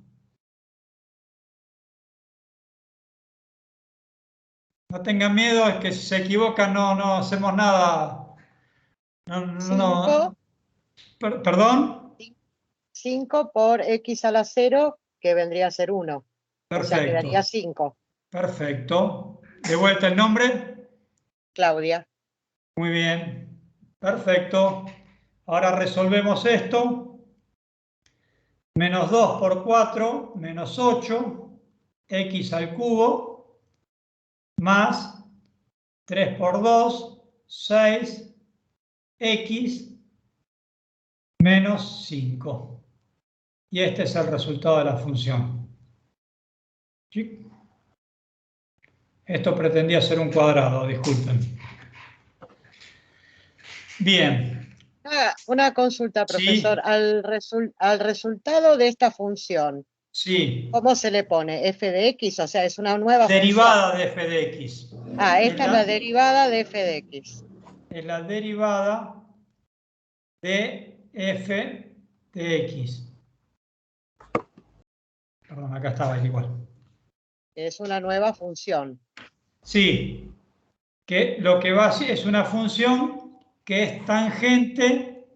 Speaker 1: No tengan miedo, es que si se equivocan no hacemos nada. ¿Perdón?
Speaker 7: 5 por x a la 0, que vendría a ser 1.
Speaker 1: Perfecto.
Speaker 7: O sea, quedaría 5.
Speaker 1: Perfecto. ¿De vuelta el nombre?
Speaker 7: Claudia.
Speaker 1: Muy bien. Perfecto. Ahora resolvemos esto. Menos 2 por 4, menos 8, x al cubo, más 3 por 2, 6, x menos 5. Y este es el resultado de la función. ¿Sí? Esto pretendía ser un cuadrado, disculpen. Bien.
Speaker 7: Una consulta, profesor.
Speaker 1: Sí.
Speaker 7: Al resultado de esta función,
Speaker 1: Sí.
Speaker 7: ¿cómo se le pone? ¿F de X? O sea, es una nueva
Speaker 1: derivada
Speaker 7: función.
Speaker 1: De f de x.
Speaker 7: Esta es la derivada de f de x.
Speaker 1: Es la derivada de f de x. Perdón, acá estaba igual.
Speaker 7: Es una nueva función.
Speaker 1: Sí, que lo que va a ser es una función que es tangente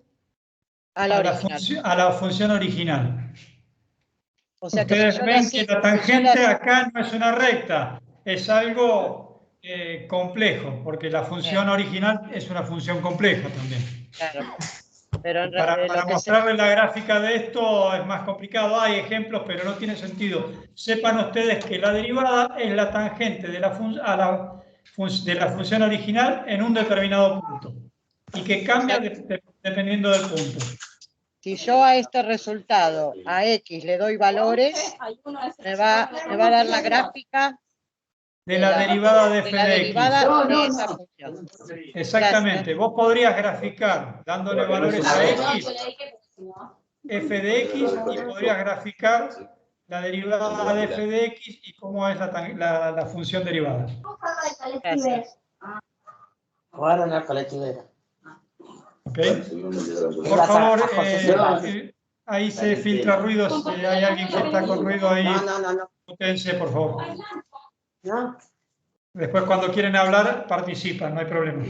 Speaker 1: a la función original.
Speaker 7: O sea,
Speaker 1: ustedes ven que la tangente acá no es una recta, es algo complejo, porque la función original es una función compleja también.
Speaker 7: Claro. Pero
Speaker 1: para mostrarles la gráfica de esto es más complicado. Hay ejemplos, pero no tiene sentido. Sepan ustedes que la derivada es la tangente de la función original en un determinado punto y que cambia dependiendo del punto.
Speaker 7: Si yo a este resultado, a X, le doy valores, me va a dar la gráfica
Speaker 1: de la derivada de f de x.
Speaker 7: Derivada de esa función.
Speaker 1: Exactamente.
Speaker 7: Gracias.
Speaker 1: Vos podrías graficar dándole valores a x, f de x, y podrías graficar la derivada de f de x y cómo es la función derivada.
Speaker 7: Gracias.
Speaker 10: Jugaron al colectivero.
Speaker 1: ¿Ok? Por favor, ahí se filtra ruido. Si hay alguien que está con ruido ahí, mutense, por favor.
Speaker 10: No.
Speaker 1: Después, cuando quieren hablar, participan, no hay problema.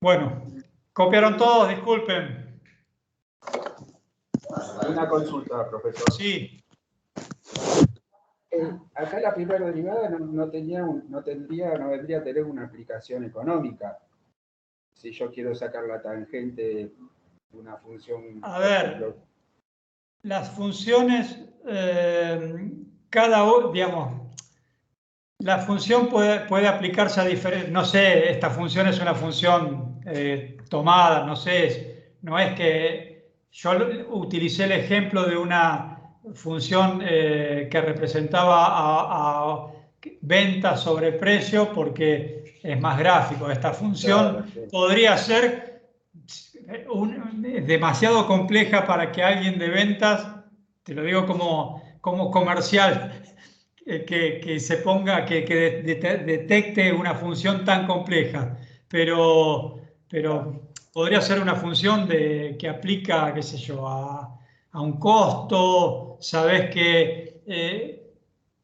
Speaker 1: Bueno, copiaron todos, disculpen.
Speaker 6: una consulta, profesor.
Speaker 1: Sí.
Speaker 6: Acá la primera derivada no vendría a tener una aplicación económica. Si yo quiero sacar la tangente de una función...
Speaker 1: A ver, las funciones, digamos, la función puede aplicarse a diferentes, no sé, esta función es una función tomada, no sé, no es que yo utilicé el ejemplo de una función que representaba a venta sobre precio porque es más gráfico. Esta función
Speaker 6: Claro, sí.
Speaker 1: podría ser demasiado compleja para que alguien de ventas, te lo digo como comercial, que se ponga, que detecte una función tan compleja, pero podría ser una función que aplica, qué sé yo, a un costo, sabes que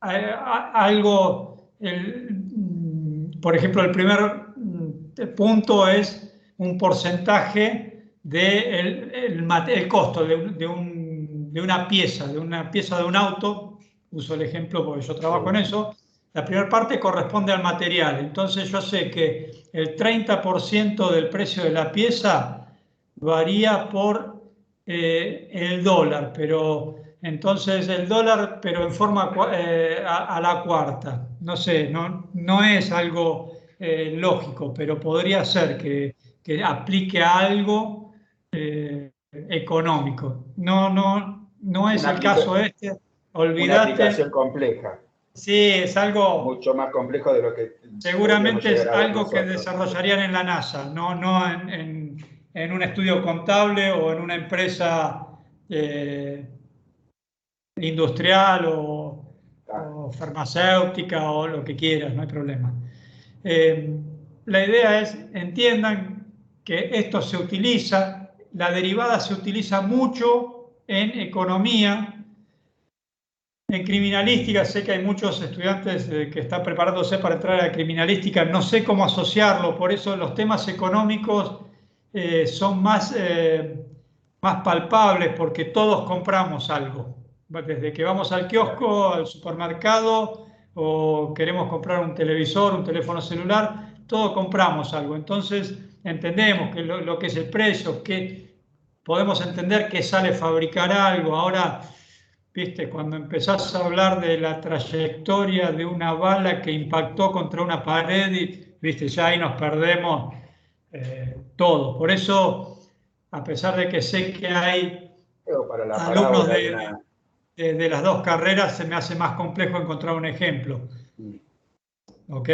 Speaker 1: algo, por ejemplo, el primer punto es un porcentaje del costo de una pieza, de un auto. Uso el ejemplo porque yo trabajo en eso. La primera parte corresponde al material. Entonces yo sé que el 30% del precio de la pieza varía por el dólar, pero entonces el dólar, pero en forma a la cuarta. No sé, no es algo lógico, pero podría ser que aplique a algo económico. No es el caso este. Olvídate.
Speaker 6: Una aplicación compleja.
Speaker 1: Sí, es algo...
Speaker 6: Mucho más complejo de lo que...
Speaker 1: Seguramente es algo que desarrollarían en la NASA, no en un estudio contable o en una empresa industrial o farmacéutica o lo que quieras, no hay problema. La idea es, entiendan que esto se utiliza, la derivada se utiliza mucho en economía. En criminalística sé que hay muchos estudiantes que están preparándose para entrar a la criminalística, no sé cómo asociarlo, por eso los temas económicos son más palpables porque todos compramos algo. Desde que vamos al kiosco, al supermercado o queremos comprar un televisor, un teléfono celular, todos compramos algo. Entonces entendemos que lo que es el precio, que podemos entender que sale fabricar algo. Ahora... Viste, cuando empezás a hablar de la trayectoria de una bala que impactó contra una pared, viste, ya ahí nos perdemos todo. Por eso, a pesar de que sé que hay alumnos de las dos carreras, se me hace más complejo encontrar un ejemplo. ¿Ok?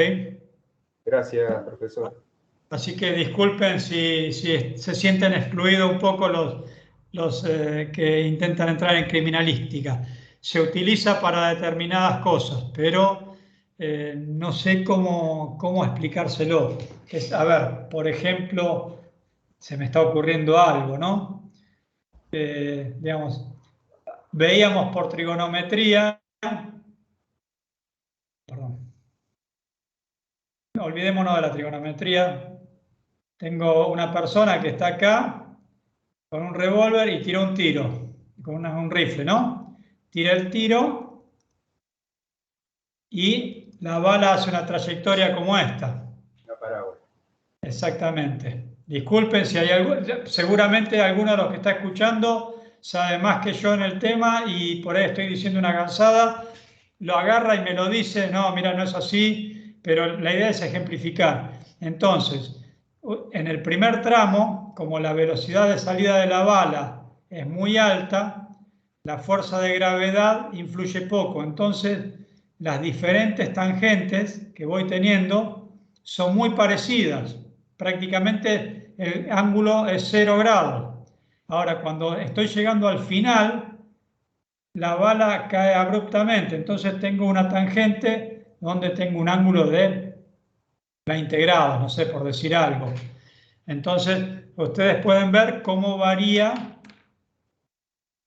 Speaker 6: Gracias, profesor.
Speaker 1: Así que disculpen si se sienten excluidos un poco los que intentan entrar en criminalística. Se utiliza para determinadas cosas, pero no sé cómo explicárselo. A ver, por ejemplo, se me está ocurriendo algo, ¿no? Digamos, veíamos por trigonometría, perdón, olvidémonos de la trigonometría. Tengo una persona que está acá con un revólver y tira un tiro, con un rifle, ¿no? Tira el tiro y la bala hace una trayectoria como esta.
Speaker 6: La parábola.
Speaker 1: Exactamente. Disculpen si hay algo, seguramente alguno de los que está escuchando sabe más que yo en el tema y por ahí estoy diciendo una cansada, lo agarra y me lo dice, no, mira, no es así, pero la idea es ejemplificar. Entonces, en el primer tramo, como la velocidad de salida de la bala es muy alta, la fuerza de gravedad influye poco. Entonces, las diferentes tangentes que voy teniendo son muy parecidas. Prácticamente el ángulo es 0 grados. Ahora, cuando estoy llegando al final, la bala cae abruptamente. Entonces tengo una tangente donde tengo un ángulo de 20 grados, no sé, por decir algo. Entonces, ustedes pueden ver cómo varía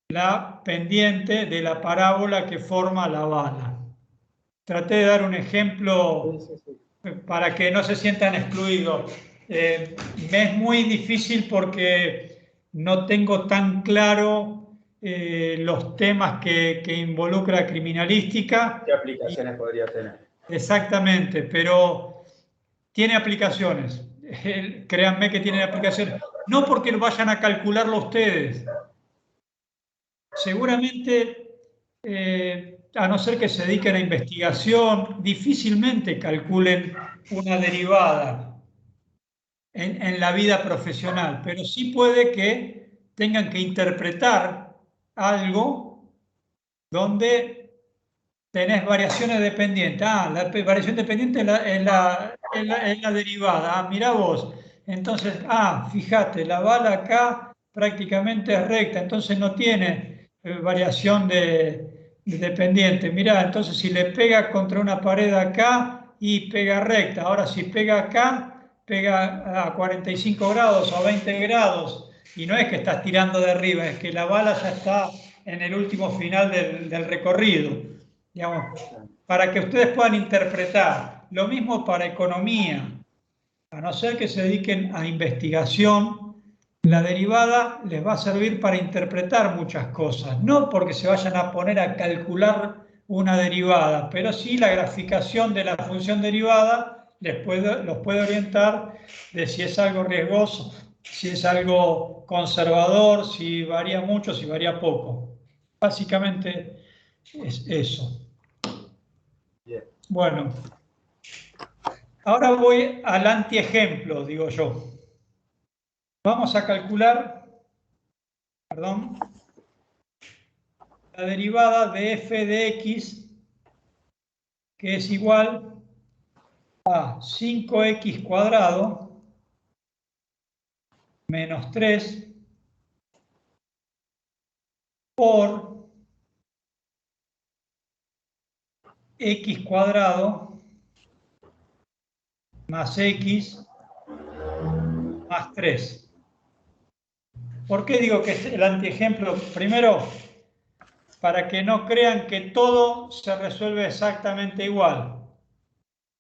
Speaker 1: la pendiente de la parábola que forma la bala. Traté de dar un ejemplo para que no se sientan excluidos. Me es muy difícil porque no tengo tan claro los temas que involucra criminalística.
Speaker 6: ¿Qué aplicaciones podría tener?
Speaker 1: Exactamente, pero tiene aplicaciones. Créanme que tiene aplicaciones. No porque vayan a calcularlo ustedes. Seguramente, a no ser que se dediquen a investigación, difícilmente calculen una derivada en la vida profesional, pero sí puede que tengan que interpretar algo donde tenés variaciones dependientes. La variación dependiente es la derivada. Mirá vos. Entonces, fíjate, la bala acá prácticamente es recta, entonces no tiene variación de dependiente. Mirá, entonces si le pega contra una pared acá y pega recta. Ahora si pega acá, pega a 45 grados o a 20 grados. Y no es que estás tirando de arriba, es que la bala ya está en el último final del recorrido. Digamos, para que ustedes puedan interpretar. Lo mismo para economía. A no ser que se dediquen a investigación, la derivada les va a servir para interpretar muchas cosas. No porque se vayan a poner a calcular una derivada, pero sí la graficación de la función derivada los puede orientar de si es algo riesgoso, si es algo conservador, si varía mucho, si varía poco. Básicamente es eso. Bueno, ahora voy al antiejemplo, digo yo. Vamos a calcular, la derivada de f de x, que es igual a 5x cuadrado menos 3 por x cuadrado más x más 3. ¿Por qué digo que es el antiejemplo? Primero, para que no crean que todo se resuelve exactamente igual.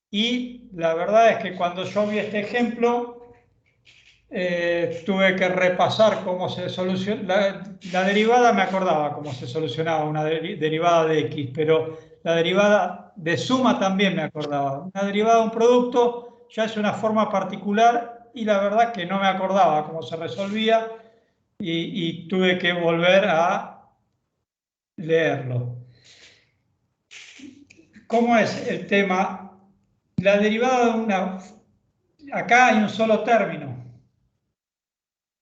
Speaker 1: Y la verdad es que cuando yo vi este ejemplo, tuve que repasar cómo se soluciona. La derivada me acordaba cómo se solucionaba una derivada de x, pero la derivada de suma también me acordaba. Una derivada de un producto ya es una forma particular y la verdad que no me acordaba cómo se resolvía y tuve que volver a leerlo. ¿Cómo es el tema? La derivada de una... Acá hay un solo término.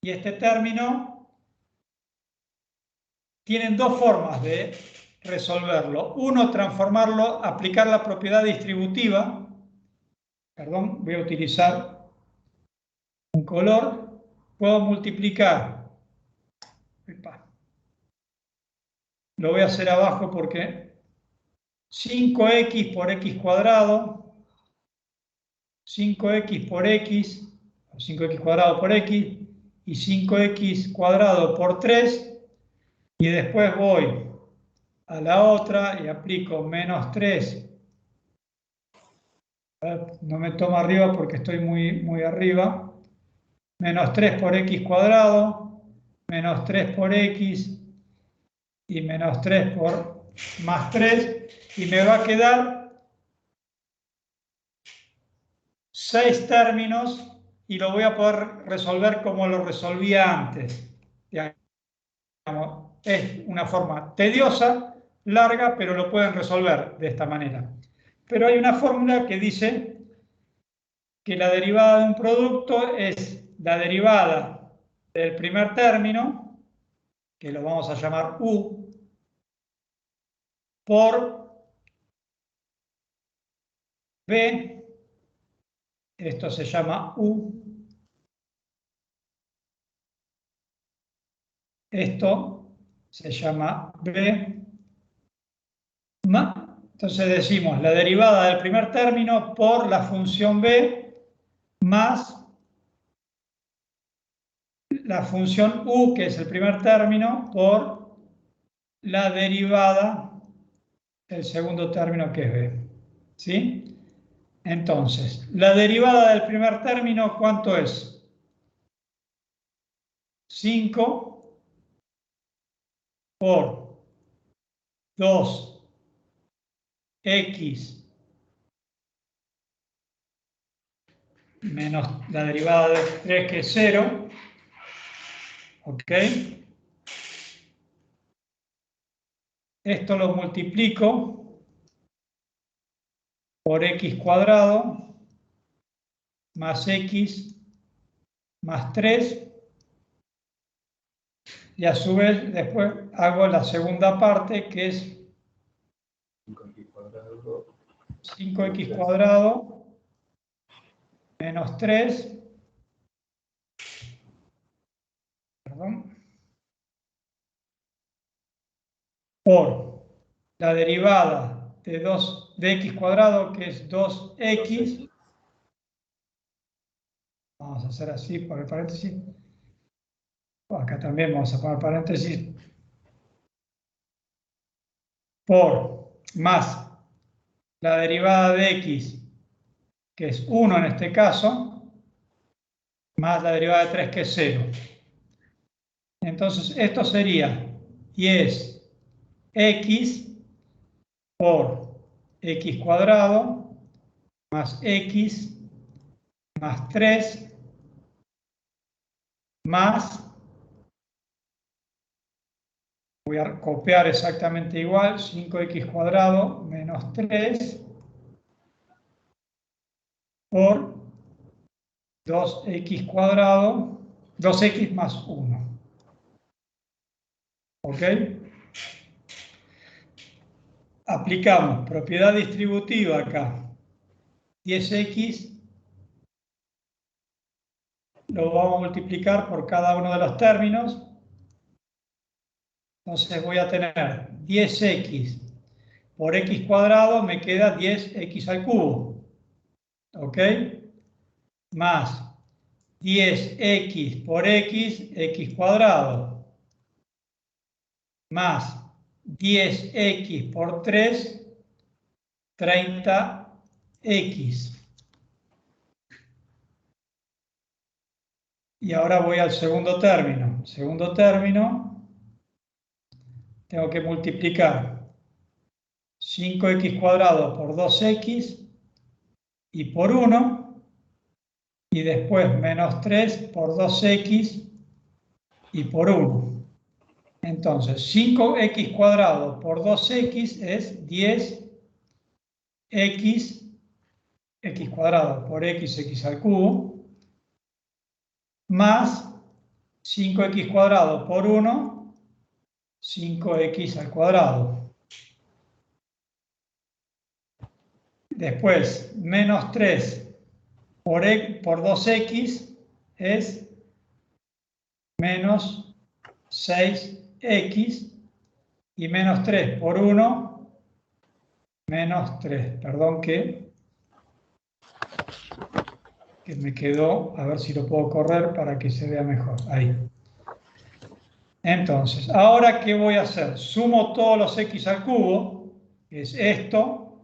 Speaker 1: Y este término tienen dos formas de resolverlo. Uno, transformarlo, aplicar la propiedad distributiva. Perdón, voy a utilizar un color. Puedo multiplicar. Lo voy a hacer abajo porque 5x por x cuadrado, 5x por x, 5x cuadrado por x, y 5x cuadrado por 3, y después voy a la otra y aplico menos 3. No me toma arriba porque estoy muy arriba. Menos 3 por x cuadrado, menos 3 por x, y menos 3 por más 3, y me va a quedar 6 términos y lo voy a poder resolver como lo resolvía antes. Es una forma tediosa, larga, pero lo pueden resolver de esta manera. Pero hay una fórmula que dice que la derivada de un producto es la derivada del primer término, que lo vamos a llamar u, por b, esto se llama u, esto se llama b, entonces decimos la derivada del primer término por la función b más la función u, que es el primer término, por la derivada del segundo término, que es b. ¿Sí? Entonces, la derivada del primer término, ¿cuánto es? 5 por 2x menos la derivada de 3, que es 0, ¿ok? Esto lo multiplico por x cuadrado más x más 3, y a su vez después hago la segunda parte, que es 5x cuadrado menos 3, perdón, por la derivada de x cuadrado, que es 2x. Vamos a hacer así por el paréntesis. Acá también vamos a poner paréntesis. Por más la derivada de x, que es 1 en este caso, más la derivada de 3, que es 0. Entonces, esto sería 10x por x cuadrado más x más 3 más, voy a copiar exactamente igual, 5x cuadrado menos 3 por 2x cuadrado, 2x más 1. ¿Ok? Aplicamos propiedad distributiva acá. 10x lo vamos a multiplicar por cada uno de los términos. Entonces voy a tener 10x por x cuadrado, me queda 10x al cubo. ¿Ok? Más 10x por x, x cuadrado. Más 10x por 3, 30x. Y ahora voy al segundo término. Segundo término, tengo que multiplicar 5x cuadrado por 2x y por 1, y después menos 3 por 2x y por 1. Entonces, 5x cuadrado por 2x es 10x, x cuadrado por x al cubo, más 5x cuadrado por 1, 5x al cuadrado. Después, menos 3 por 2x es menos 6x, y menos 3 por 1, menos 3. Perdón que me quedó, a ver si lo puedo correr para que se vea mejor. Ahí. Entonces, ahora, ¿qué voy a hacer? Sumo todos los x al cubo, que es esto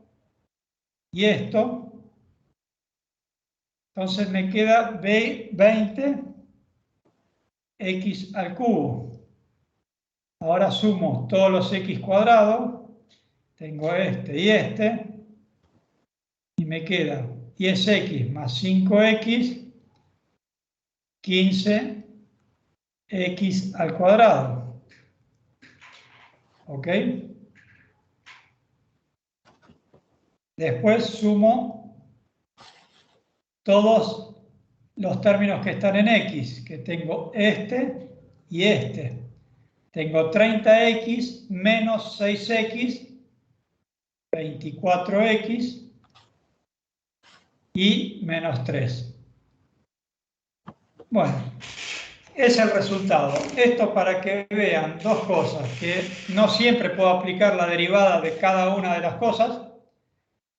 Speaker 1: y esto. Entonces me queda 20x al cubo. Ahora sumo todos los x cuadrados. Tengo este y este. Y me queda 10x más 5x, 15x al cuadrado. ¿Ok? Después sumo todos los términos que están en x, que tengo este y este. Tengo 30x menos 6x, 24x y menos 3. Bueno, es el resultado. Esto para que vean dos cosas, que no siempre puedo aplicar la derivada de cada una de las cosas.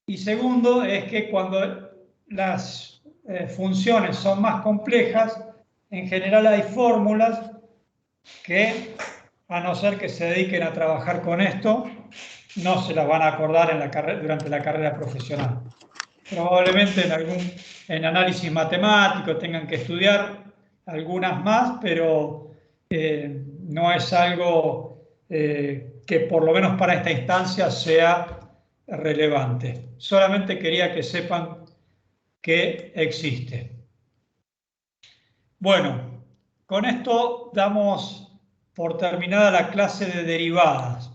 Speaker 1: Y segundo, es que cuando las funciones son más complejas, en general hay fórmulas que, a no ser que se dediquen a trabajar con esto, no se las van a acordar durante la carrera profesional. Probablemente en análisis matemático tengan que estudiar algunas más, pero no es algo que por lo menos para esta instancia sea relevante. Solamente quería que sepan que existe. Bueno, con esto damos por terminada la clase de derivadas.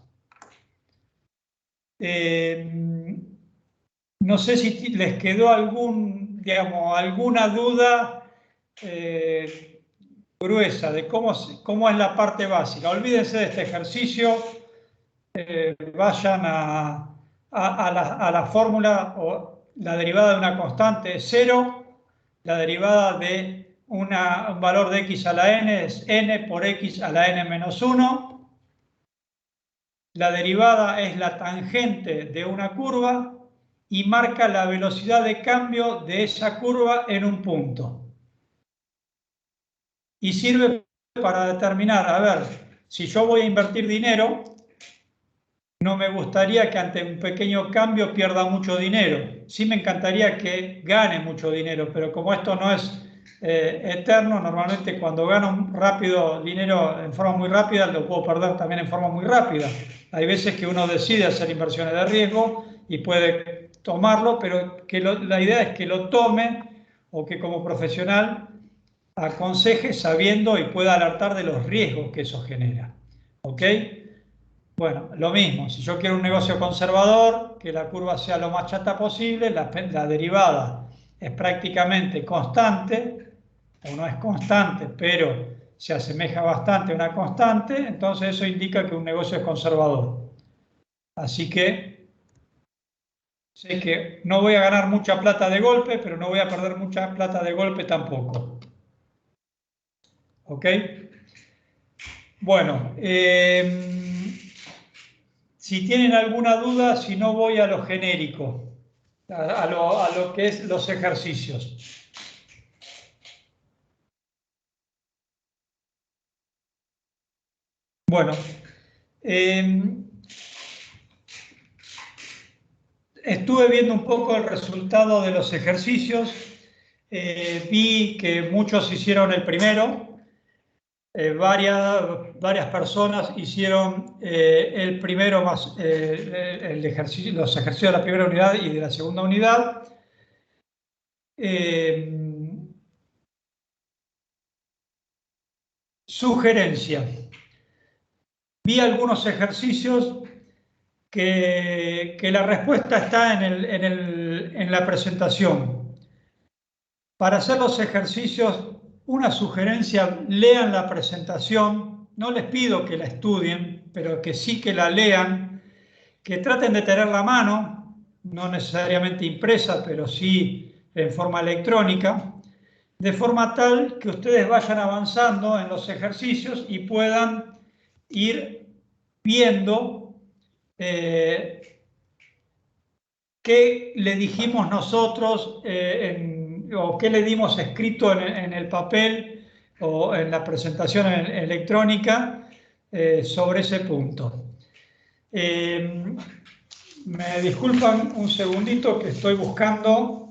Speaker 1: No sé si les quedó alguna duda gruesa de cómo es la parte básica. Olvídense de este ejercicio, vayan a la fórmula, o la derivada de una constante es 0, la derivada de un valor de x a la n es n por x a la n menos 1, la derivada es la tangente de una curva y marca la velocidad de cambio de esa curva en un punto. Y sirve para determinar, a ver, si yo voy a invertir dinero, no me gustaría que ante un pequeño cambio pierda mucho dinero. Sí me encantaría que gane mucho dinero, pero como esto no es eterno, normalmente cuando gano rápido dinero en forma muy rápida, lo puedo perder también en forma muy rápida. Hay veces que uno decide hacer inversiones de riesgo y puede tomarlo, pero que la idea es que lo tome o que como profesional aconseje sabiendo y pueda alertar de los riesgos que eso genera. ¿Ok? Bueno, lo mismo, si yo quiero un negocio conservador, que la curva sea lo más chata posible, la derivada es prácticamente constante, o no es constante, pero se asemeja bastante a una constante, entonces eso indica que un negocio es conservador. Así que sé que no voy a ganar mucha plata de golpe, pero no voy a perder mucha plata de golpe tampoco. ¿Ok? Bueno, si tienen alguna duda, si no voy a lo genérico, a lo que es los ejercicios. Bueno, estuve viendo un poco el resultado de los ejercicios, vi que muchos hicieron el primero, varias personas hicieron el primero más los ejercicios de la primera unidad y de la segunda unidad. Sugerencia. Vi algunos ejercicios que la respuesta está en la presentación. Para hacer los ejercicios, una sugerencia: lean la presentación. No les pido que la estudien, pero que sí que la lean, que traten de tener la mano, no necesariamente impresa, pero sí en forma electrónica, de forma tal que ustedes vayan avanzando en los ejercicios y puedan ir viendo qué le dijimos nosotros o qué le dimos escrito en el papel o en la presentación electrónica sobre ese punto. Me disculpan un segundito que estoy buscando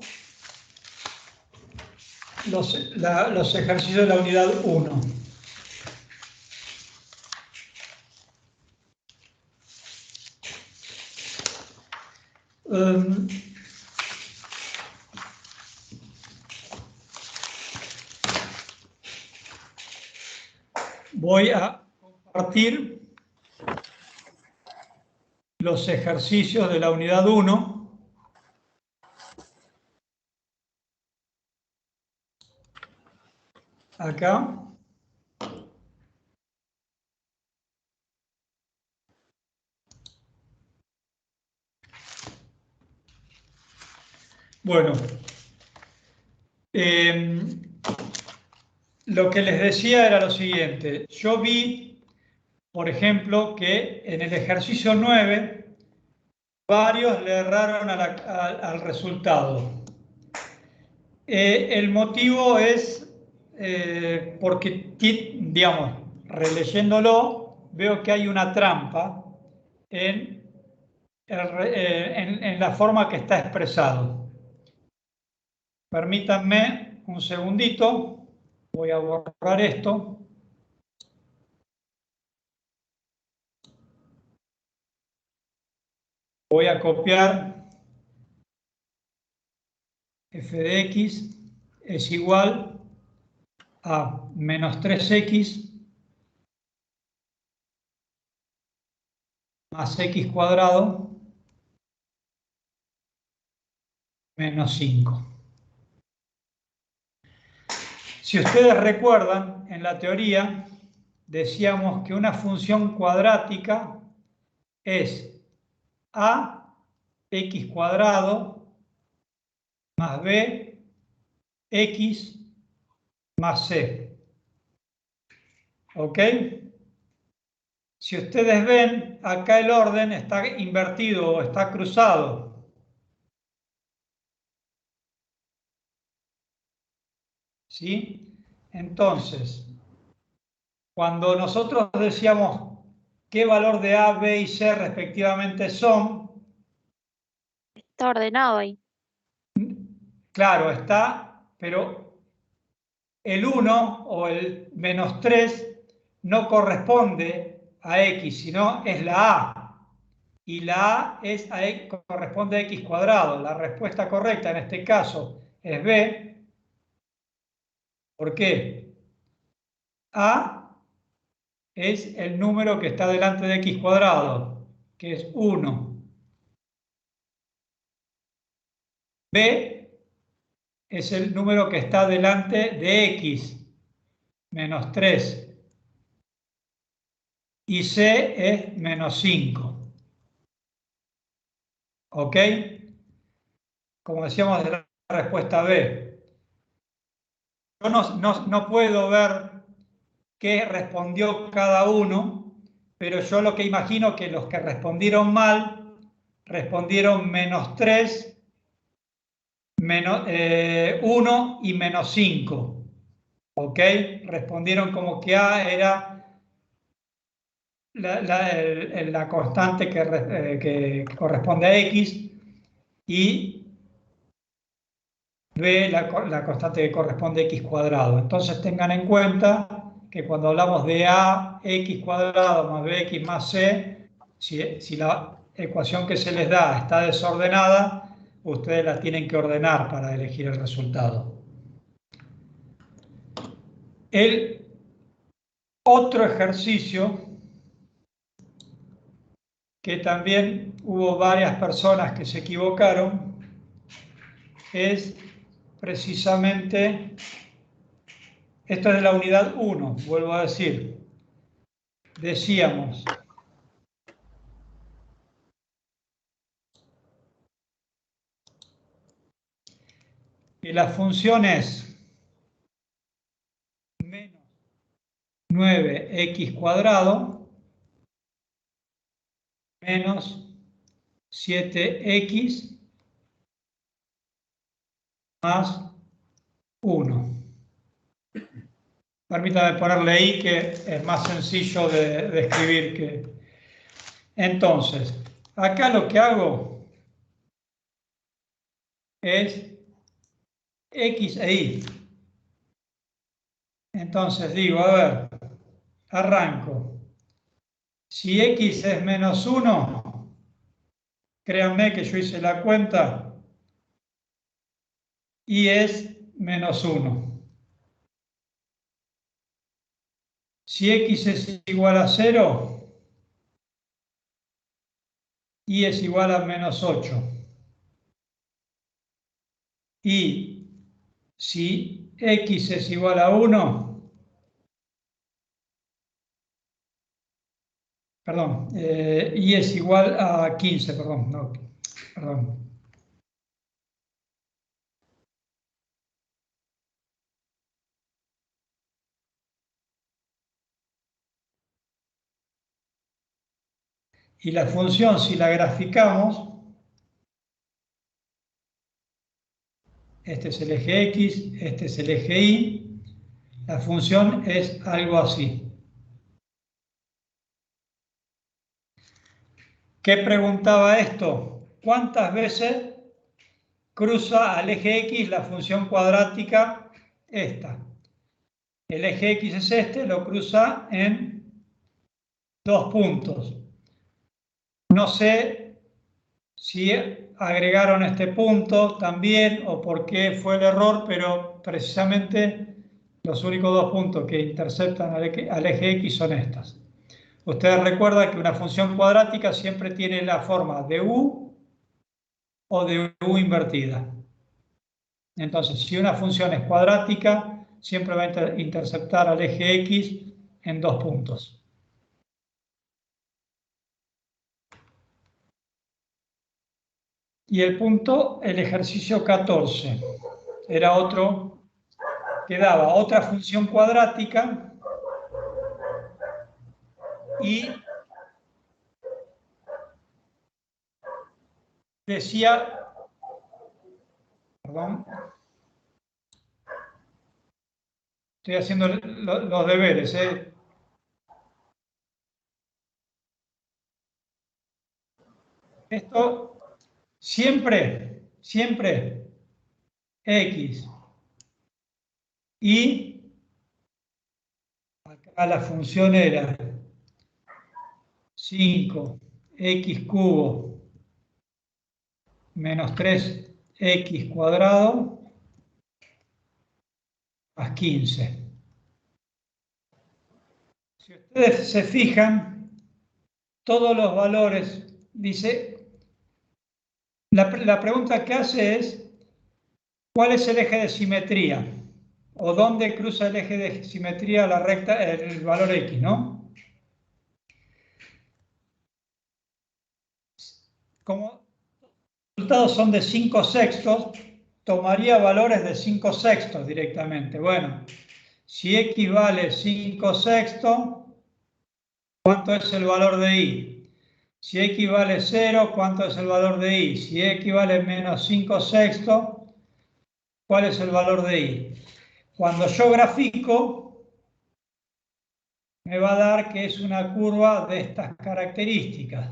Speaker 1: los ejercicios de la unidad 1. Voy a compartir los ejercicios de la unidad 1. Acá. Bueno, lo que les decía era lo siguiente. Yo vi, por ejemplo, que en el ejercicio 9 varios le erraron al resultado. El motivo es porque, digamos, releyéndolo, veo que hay una trampa en la forma que está expresado. Permítanme un segundito, voy a borrar esto. voy a copiar f de x es igual a menos 3x más x cuadrado menos 5. Si ustedes recuerdan, en la teoría decíamos que una función cuadrática es a x cuadrado más b x más c. ¿Ok? Si ustedes ven, acá el orden está invertido o está cruzado. ¿Sí? Entonces, cuando nosotros decíamos qué valor de A, B y C respectivamente son,
Speaker 8: Está ordenado ahí.
Speaker 1: claro, está, pero el 1 o el menos 3 no corresponde a X, sino es la A. Y la A es corresponde a X cuadrado. La respuesta correcta en este caso es B. ¿Por qué? A es el número que está delante de X cuadrado, que es 1. B es el número que está delante de X, menos 3. Y C es menos 5. ¿Ok? Como decíamos de la respuesta B. Yo no puedo ver qué respondió cada uno, pero yo lo que imagino que los que respondieron mal respondieron menos 3, menos, 1 y menos 5. ¿Ok? Respondieron como que A era la constante que corresponde a X y B la constante que corresponde a X cuadrado. Entonces tengan en cuenta que cuando hablamos de A, X cuadrado más BX más C, si la ecuación que se les da está desordenada, ustedes la tienen que ordenar para elegir el resultado. El otro ejercicio que también hubo varias personas que se equivocaron es precisamente, esto es de la unidad 1, vuelvo a decir, decíamos que la función es menos 9x cuadrado menos 7x más 1. Permítame ponerle ahí que es más sencillo de escribir que... Entonces, acá lo que hago es x e y. Entonces digo, a ver, arranco. Si x es menos 1, créanme que yo hice la cuenta, y es menos 1. Si x es igual a 0, y es igual a menos 8. Y si x es igual a 1, perdón, y es igual a 15, perdón, no, perdón. Y la función, si la graficamos, este es el eje X, este es el eje Y, la función es algo así. ¿Qué preguntaba esto? ¿Cuántas veces cruza al eje X la función cuadrática esta? El eje X es este, lo cruza en 2 puntos. No sé si agregaron este punto también o por qué fue el error, pero precisamente los únicos dos puntos que interceptan al eje X son estos. Ustedes recuerdan que una función cuadrática siempre tiene la forma de U o de U invertida. Entonces, si una función es cuadrática, siempre va a interceptar al eje X en dos puntos. Y el punto, el ejercicio 14, era otro que daba otra función cuadrática y decía, perdón, estoy haciendo los deberes, Esto siempre X y acá la función era 5x cubo menos 3x cuadrado más 15. Si ustedes se fijan, todos los valores, dice, la pregunta que hace es, ¿cuál es el eje de simetría? ¿O dónde cruza el eje de simetría la recta, el valor X, ¿no? Como los resultados son de 5/6, tomaría valores de 5/6 directamente. Bueno, si X vale 5/6, ¿cuánto es el valor de Y? Si X vale 0, ¿cuánto es el valor de Y? Si X vale menos 5/6, ¿cuál es el valor de Y? Cuando yo grafico, me va a dar que es una curva de estas características.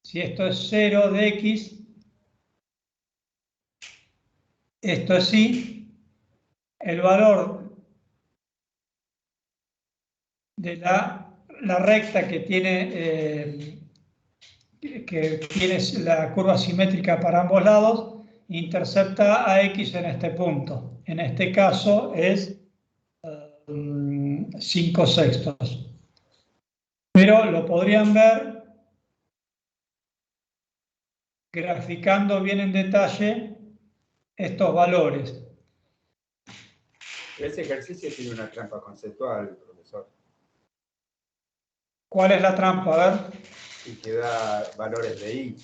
Speaker 1: Si esto es 0 de X, esto es Y, el valor de la recta que tiene la curva simétrica para ambos lados, intercepta a X en este punto. En este caso es 5/6. Pero lo podrían ver graficando bien en detalle estos valores.
Speaker 6: Ese ejercicio tiene una trampa conceptual, profesor.
Speaker 1: ¿Cuál es la trampa? A ver.
Speaker 6: Y que da valores de Y.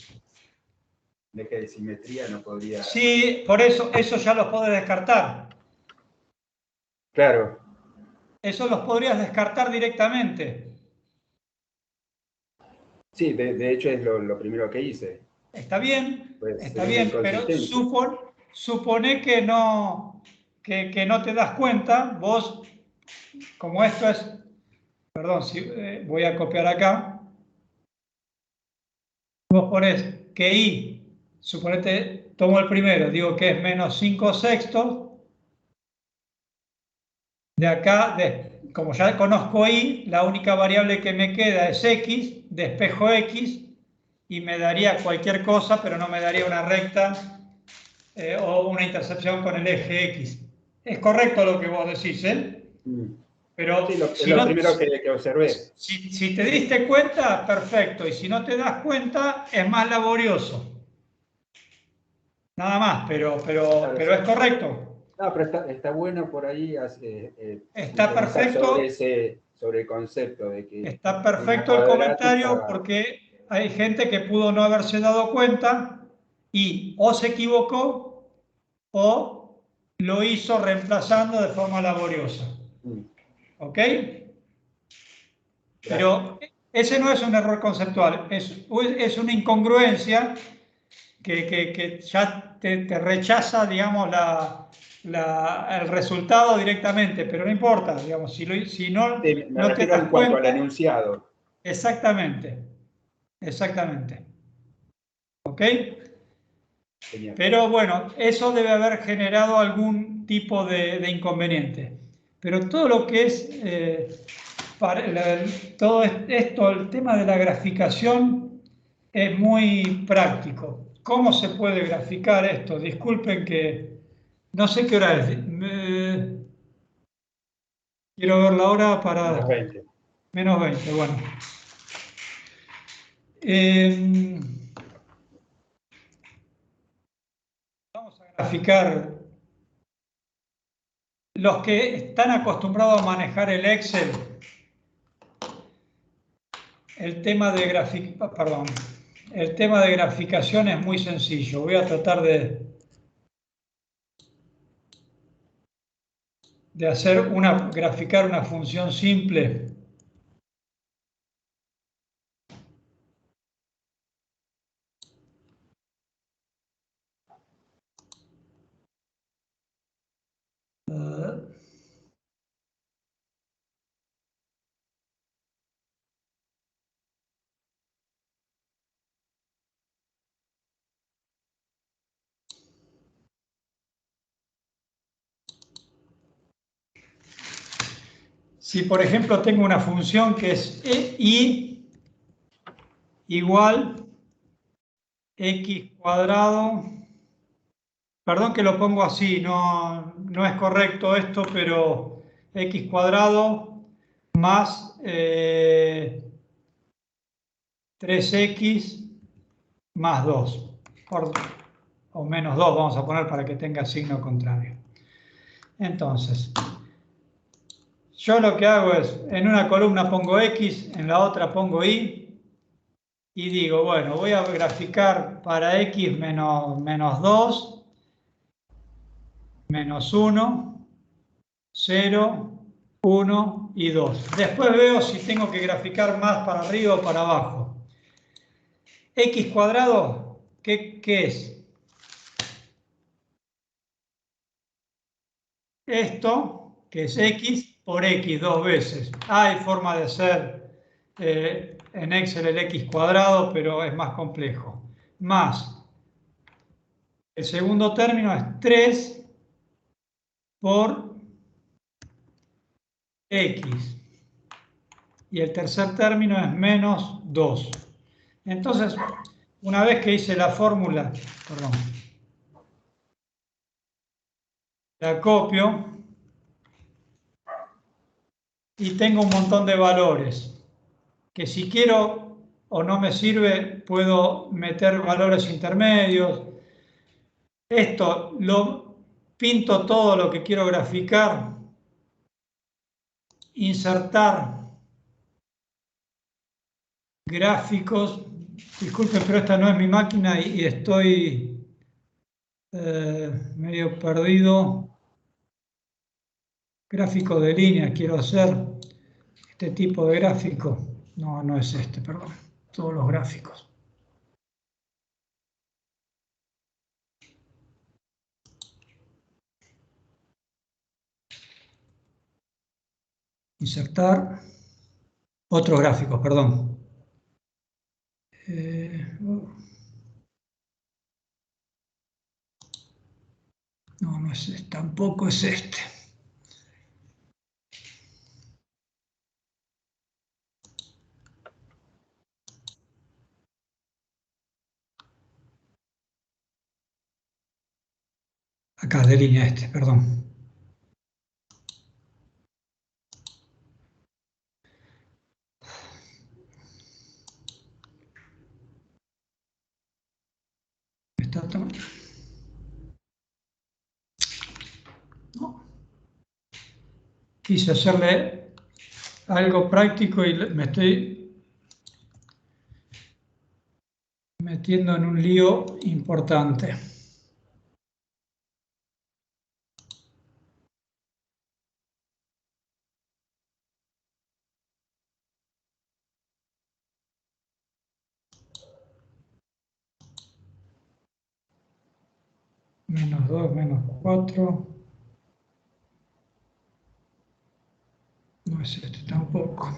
Speaker 6: De que de simetría no podría...
Speaker 1: Sí, por eso ya los podés descartar.
Speaker 6: Claro.
Speaker 1: Eso los podrías descartar directamente.
Speaker 6: Sí, de hecho es lo primero que hice.
Speaker 1: Está bien,
Speaker 6: Pues,
Speaker 1: está bien, pero supone que no te das cuenta. Vos, como esto es... Perdón, voy a copiar acá. Vos ponés que Y, suponete, tomo el primero, digo que es menos 5/6. De acá, como ya conozco Y, la única variable que me queda es X, despejo X, y me daría cualquier cosa, pero no me daría una recta o una intersección con el eje X. Es correcto lo que vos decís, ¿eh? Pero
Speaker 6: sí, es lo primero que observé.
Speaker 1: Si te diste cuenta, perfecto. Y si no te das cuenta, es más laborioso. Nada más, pero es correcto.
Speaker 6: No, pero está bueno por ahí.
Speaker 1: Está perfecto.
Speaker 6: Sobre el concepto de que...
Speaker 1: Está perfecto el comentario porque hay gente que pudo no haberse dado cuenta y o se equivocó o lo hizo reemplazando de forma laboriosa. ¿Ok? Pero ese no es un error conceptual, es una incongruencia que ya te rechaza, digamos, el resultado directamente, pero no importa, digamos, si no, no te das cuenta.
Speaker 6: Al enunciado.
Speaker 1: Exactamente. ¿Ok?
Speaker 6: Genial.
Speaker 1: Pero bueno, eso debe haber generado algún tipo de inconveniente. Pero todo lo que es, todo esto, el tema de la graficación, es muy práctico. ¿Cómo se puede graficar esto? Disculpen que no sé qué hora es. Quiero ver la hora para...
Speaker 6: Menos 20.
Speaker 1: Menos 20, bueno. Vamos a graficar. Los que están acostumbrados a manejar el Excel, el tema de graficación es muy sencillo. Voy a tratar de graficar una función simple. Si, por ejemplo, tengo una función que es y igual x cuadrado, perdón que lo pongo así, no es correcto esto, pero x cuadrado más 3x más 2, o menos 2 vamos a poner para que tenga signo contrario. Entonces, yo lo que hago es, en una columna pongo x, en la otra pongo y digo, bueno, voy a graficar para x menos 2, menos 1, 0, 1 y 2. Después veo si tengo que graficar más para arriba o para abajo. X cuadrado, ¿qué es? Esto, que es x por x dos veces. Hay forma de hacer en Excel el x cuadrado, pero es más complejo. Más, el segundo término es 3 por x. Y el tercer término es menos 2. Entonces, una vez que hice la fórmula, perdón, la copio y tengo un montón de valores que si quiero o no me sirve, puedo meter valores intermedios. Esto lo pinto todo lo que quiero graficar, insertar gráficos. Disculpen, pero esta no es mi máquina y estoy medio perdido. Gráfico de línea quiero hacer. Este tipo de gráfico. No es este, perdón. Todos los gráficos. Insertar. Otros gráficos, perdón. No es este, tampoco es este. Acá, de línea este, perdón. No. Quise hacerle algo práctico y me estoy metiendo en un lío importante. Menos 2, menos 4. No es este tampoco.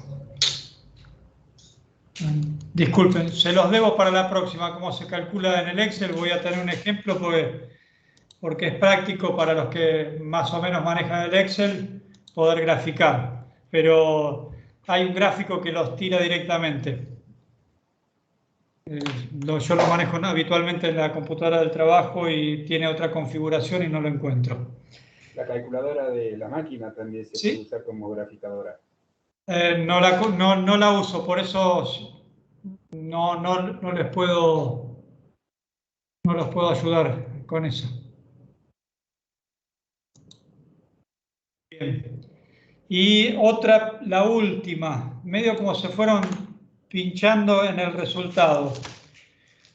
Speaker 1: Disculpen, se los debo para la próxima. Cómo se calcula en el Excel, voy a tener un ejemplo porque es práctico para los que más o menos manejan el Excel poder graficar. Pero hay un gráfico que los tira directamente. Yo lo manejo habitualmente en la computadora del trabajo y tiene otra configuración y no lo encuentro.
Speaker 6: La calculadora de la máquina también se
Speaker 1: ¿Sí?
Speaker 6: puede usar como graficadora.
Speaker 1: No la uso, por eso no les puedo, no los puedo ayudar con eso. Bien. Y otra, la última, medio como se fueron pinchando en el resultado.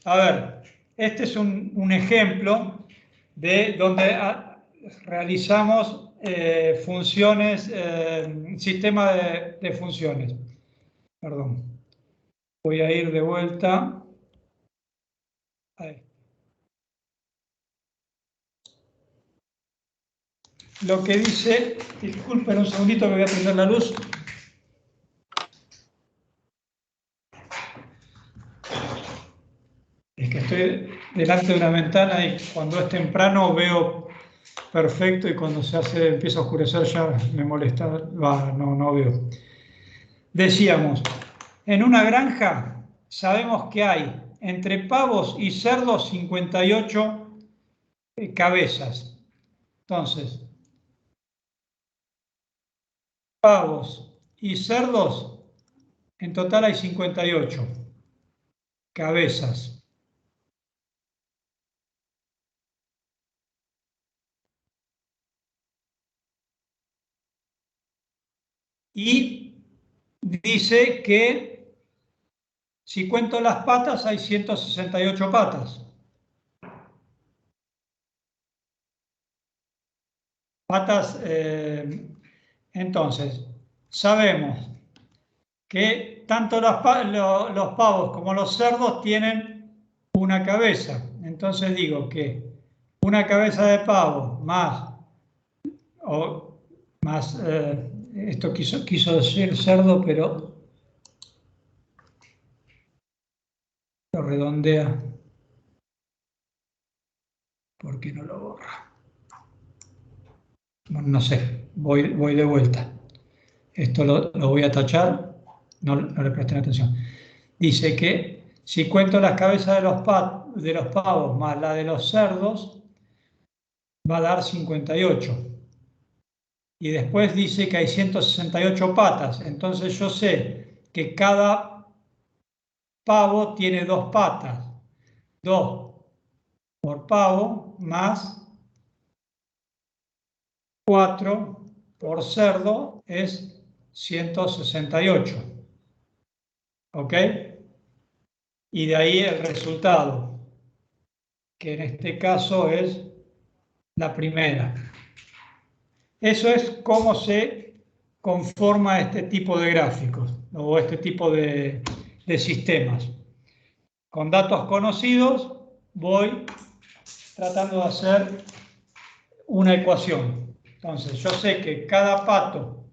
Speaker 1: A ver, este es un ejemplo de donde realizamos funciones, sistema de funciones. Perdón. Voy a ir de vuelta. Ahí. Lo que dice, disculpen un segundito que voy a prender la luz. Es que estoy delante de una ventana y cuando es temprano veo perfecto y cuando empieza a oscurecer ya me molesta, no veo. Decíamos, en una granja sabemos que hay entre pavos y cerdos 58 cabezas. Entonces, pavos y cerdos, en total hay 58 cabezas. Y dice que si cuento las patas hay 168 patas. Patas, entonces, sabemos que tanto los pavos como los cerdos tienen una cabeza. Entonces digo que una cabeza de pavo más, esto quiso decir cerdo, pero lo redondea. ¿Por qué no lo borra? Bueno, no sé, voy de vuelta. Esto lo voy a tachar, no le presten atención. Dice que si cuento las cabezas de los pavos más la de los cerdos, va a dar 58. Y después dice que hay 168 patas. Entonces yo sé que cada pavo tiene 2 patas. 2 por pavo más 4 por cerdo es 168. ¿Ok? Y de ahí el resultado, que en este caso es la primera. Eso es cómo se conforma este tipo de gráficos o este tipo de sistemas. Con datos conocidos voy tratando de hacer una ecuación. Entonces yo sé que cada pavo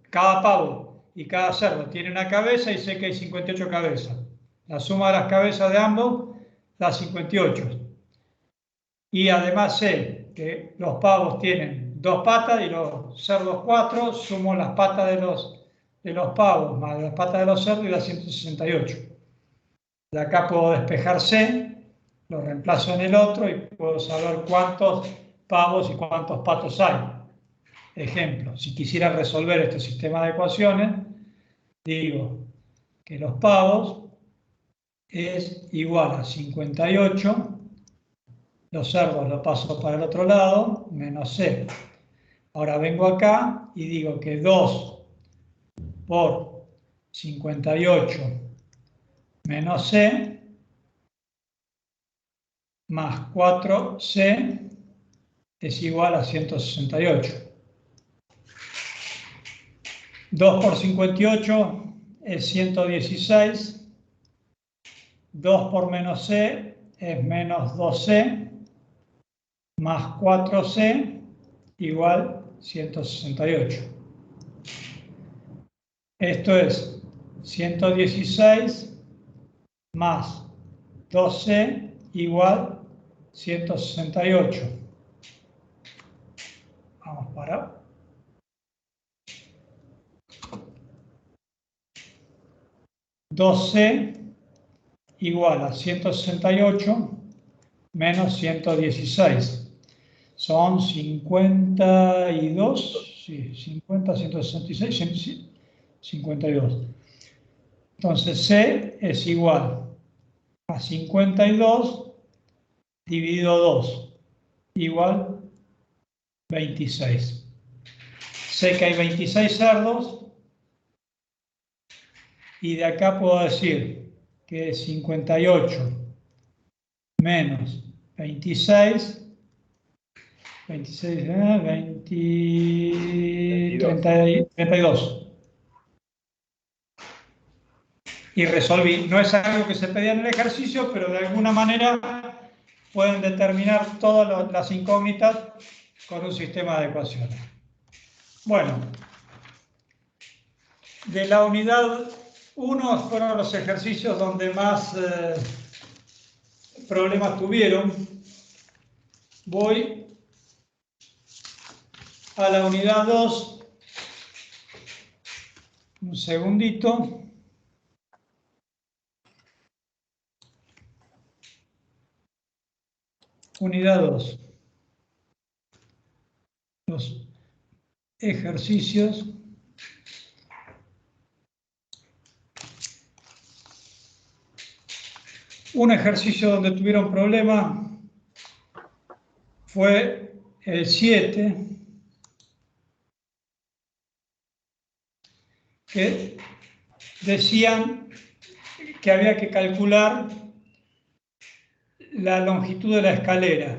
Speaker 1: y cada cerdo tiene una cabeza y sé que hay 58 cabezas. La suma de las cabezas de ambos da 58. Y además sé que los pavos tienen 2 patas y los cerdos 4, sumo las patas de los pavos más las patas de los cerdos y da 168. De acá puedo despejar C, lo reemplazo en el otro y puedo saber cuántos pavos y cuántos patos hay. Ejemplo, si quisiera resolver este sistema de ecuaciones, digo que los pavos es igual a 58, los cerdos lo paso para el otro lado, menos C. Ahora vengo acá y digo que 2 por 58 menos C más 4C es igual a 168. 2 por 58 es 116. 2 por menos C es menos 2C más 4C igual 168. Esto es 116 más 2C igual 168. Vamos para 2C igual a 168 menos 116. Son 52, sí, 50, 166, 52. Entonces C es igual a 52 dividido 2, igual 26. Sé que hay 26 cerdos y de acá puedo decir que es 58 menos 26, 26, 32. Y resolví. No es algo que se pedía en el ejercicio, pero de alguna manera pueden determinar todas las incógnitas con un sistema de ecuaciones. Bueno, de la unidad 1 fueron los ejercicios donde más problemas tuvieron. Voy a la unidad 2. Un segundito. Unidad 2. Los ejercicios. Un ejercicio donde tuvieron problemas fue el 7, que decían que había que calcular la longitud de la escalera.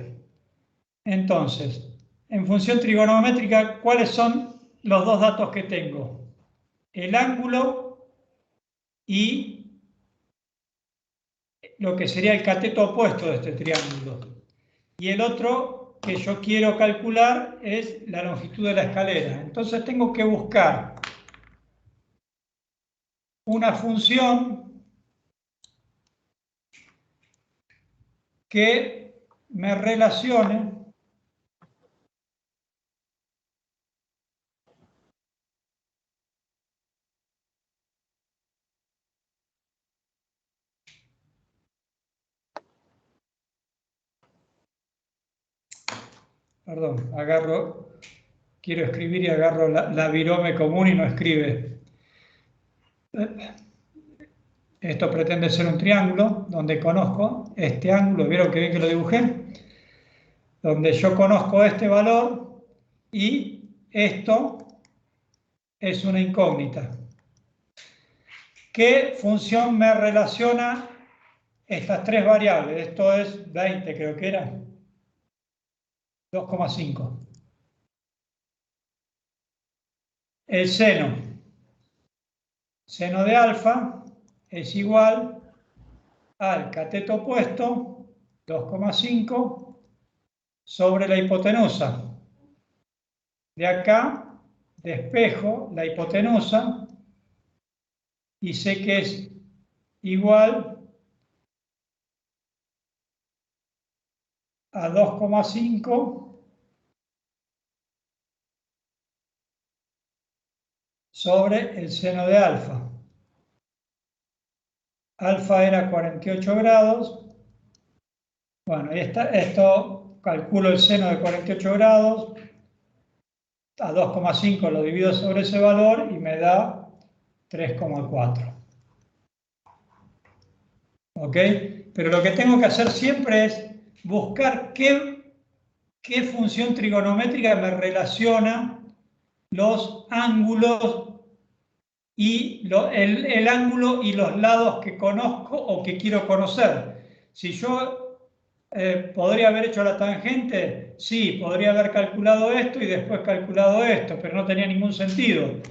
Speaker 1: Entonces, en función trigonométrica, ¿cuáles son los dos datos que tengo? El ángulo y lo que sería el cateto opuesto de este triángulo. Y el otro que yo quiero calcular es la longitud de la escalera. Entonces tengo que buscar una función que me relacione quiero escribir y agarro la virome común y no escribe. Esto pretende ser un triángulo donde conozco este ángulo, ¿vieron que bien que lo dibujé? Donde yo conozco este valor y esto es una incógnita. ¿Qué función me relaciona estas tres variables? Esto es 20, creo que era. 2,5. El seno de alfa es igual al cateto opuesto, 2,5, sobre la hipotenusa. De acá despejo la hipotenusa y sé que es igual a 2,5 sobre el seno de alfa. Alfa era 48 grados. Bueno, ahí está. Esto calculo el seno de 48 grados. A 2,5 lo divido sobre ese valor y me da 3,4. ¿Ok? Pero lo que tengo que hacer siempre es buscar qué función trigonométrica me relaciona los ángulos y el ángulo y los lados que conozco o que quiero conocer. Si yo podría haber hecho la tangente, sí, podría haber calculado esto y después calculado esto, pero no tenía ningún sentido.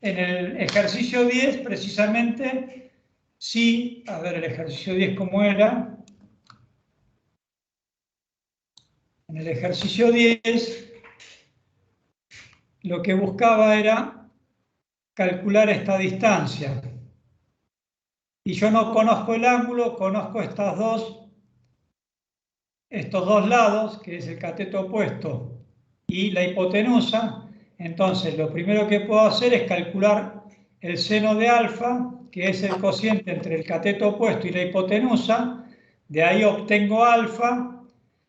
Speaker 1: En el ejercicio 10, precisamente, sí, a ver el ejercicio 10 cómo era. En el ejercicio 10, lo que buscaba era calcular esta distancia. Y yo no conozco el ángulo, conozco estos dos lados, que es el cateto opuesto y la hipotenusa. Entonces, lo primero que puedo hacer es calcular el seno de alfa, que es el cociente entre el cateto opuesto y la hipotenusa, de ahí obtengo alfa,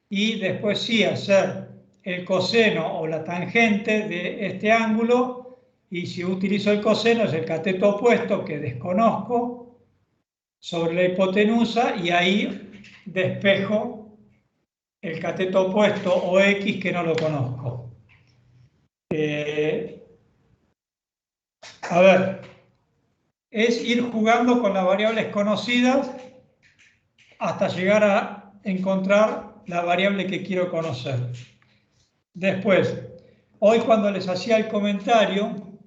Speaker 1: y después sí hacer el coseno o la tangente de este ángulo, y si utilizo el coseno es el cateto opuesto que desconozco sobre la hipotenusa, y ahí despejo el cateto opuesto o X que no lo conozco. A ver, es ir jugando con las variables conocidas hasta llegar a encontrar la variable que quiero conocer. Después, hoy cuando les hacía el comentario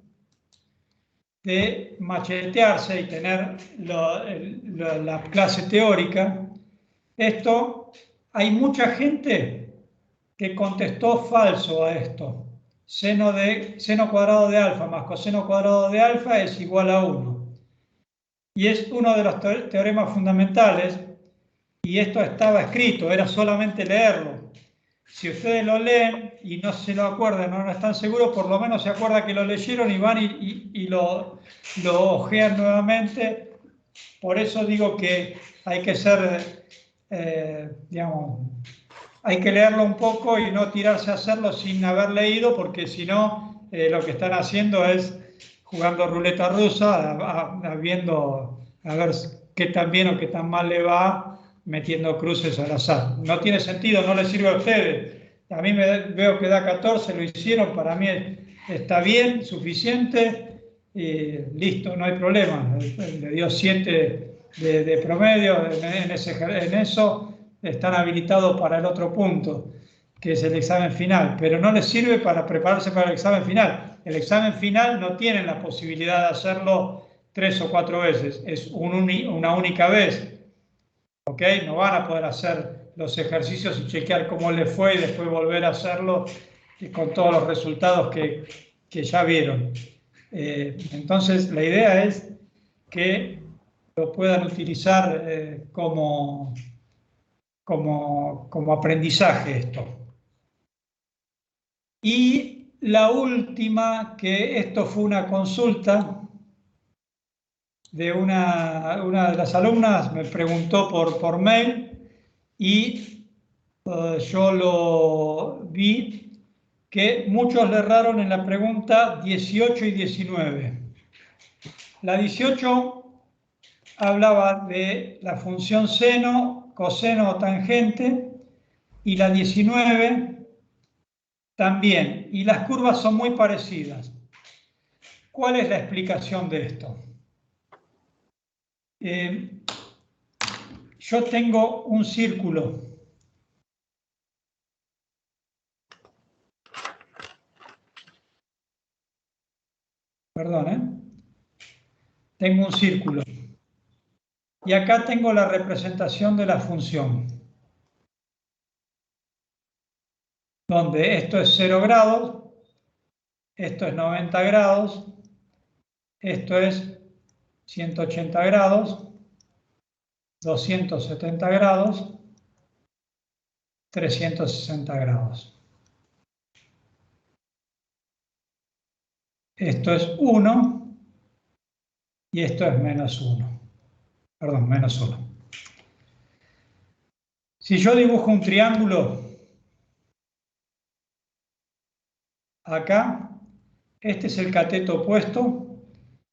Speaker 1: de machetearse y tener la clase teórica, hay mucha gente que contestó falso a esto. Seno cuadrado de alfa más coseno cuadrado de alfa es igual a 1. Y es uno de los teoremas fundamentales, y esto estaba escrito, era solamente leerlo. Si ustedes lo leen y no se lo acuerdan, no están seguros, por lo menos se acuerdan que lo leyeron y van y lo ojean nuevamente. Por eso digo que hay que ser, digamos, hay que leerlo un poco y no tirarse a hacerlo sin haber leído, porque si no, lo que están haciendo es jugando ruleta rusa, viendo a ver qué tan bien o qué tan mal le va, metiendo cruces al azar. No tiene sentido, no les sirve a ustedes. A mí veo que da 14, lo hicieron, para mí está bien, suficiente, listo, no hay problema. Le dio 7 de promedio en eso. Están habilitados para el otro punto, que es el examen final, pero no les sirve para prepararse para el examen final. El examen final no tienen la posibilidad de hacerlo 3 o 4 veces, es una única vez. ¿Ok? No van a poder hacer los ejercicios y chequear cómo les fue y después volver a hacerlo con todos los resultados que ya vieron. Entonces, la idea es que lo puedan utilizar como aprendizaje esto. Y la última, que esto fue una consulta de una de las alumnas, me preguntó por mail y yo lo vi que muchos le erraron en la pregunta 18 y 19. La 18 hablaba de la función seno, coseno o tangente, y la 19 también, y las curvas son muy parecidas. ¿Cuál es la explicación de esto? Yo tengo un círculo. Perdón, tengo un círculo. Y acá tengo la representación de la función, donde esto es 0 grados, esto es 90 grados, esto es 180 grados, 270 grados, 360 grados. Esto es 1 y esto es menos 1. Perdón, menos 1. Si yo dibujo un triángulo, acá, este es el cateto opuesto,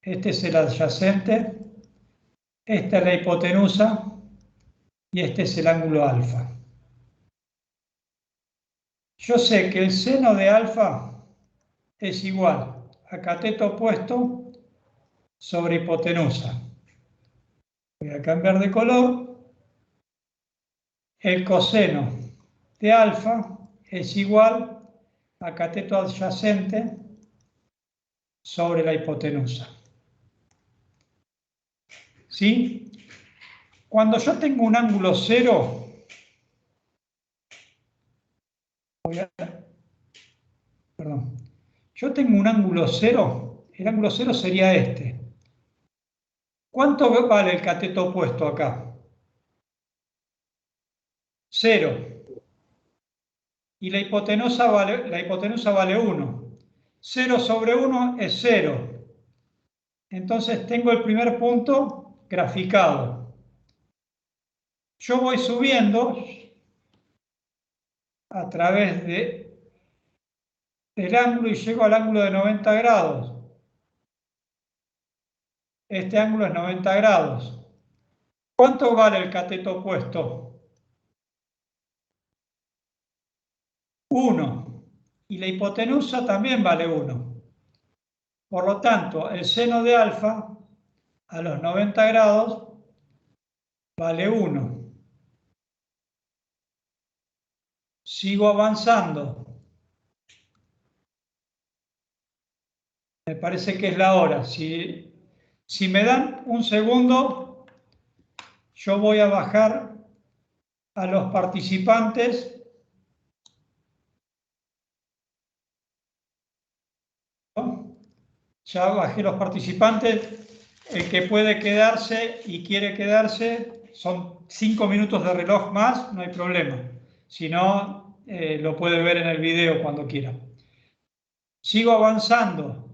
Speaker 1: este es el adyacente, esta es la hipotenusa y este es el ángulo alfa. Yo sé que el seno de alfa es igual a cateto opuesto sobre hipotenusa. Voy a cambiar de color. El coseno de alfa es igual a cateto adyacente sobre la hipotenusa. ¿Sí? Cuando yo tengo un ángulo cero, yo tengo un ángulo cero, el ángulo cero sería este. ¿Cuánto vale el cateto opuesto acá? 0. Y la hipotenusa vale 1. 0 sobre 1 es 0. Entonces tengo el primer punto graficado. Yo voy subiendo a través del ángulo y llego al ángulo de 90 grados. Este ángulo es 90 grados. ¿Cuánto vale el cateto opuesto? 1. Y la hipotenusa también vale 1. Por lo tanto, el seno de alfa a los 90 grados vale 1. Sigo avanzando. Me parece que es la hora. Si me dan un segundo, yo voy a bajar a los participantes. Ya bajé los participantes. El que puede quedarse y quiere quedarse, son 5 minutos de reloj más, no hay problema. Si no, lo puede ver en el video cuando quiera. Sigo avanzando.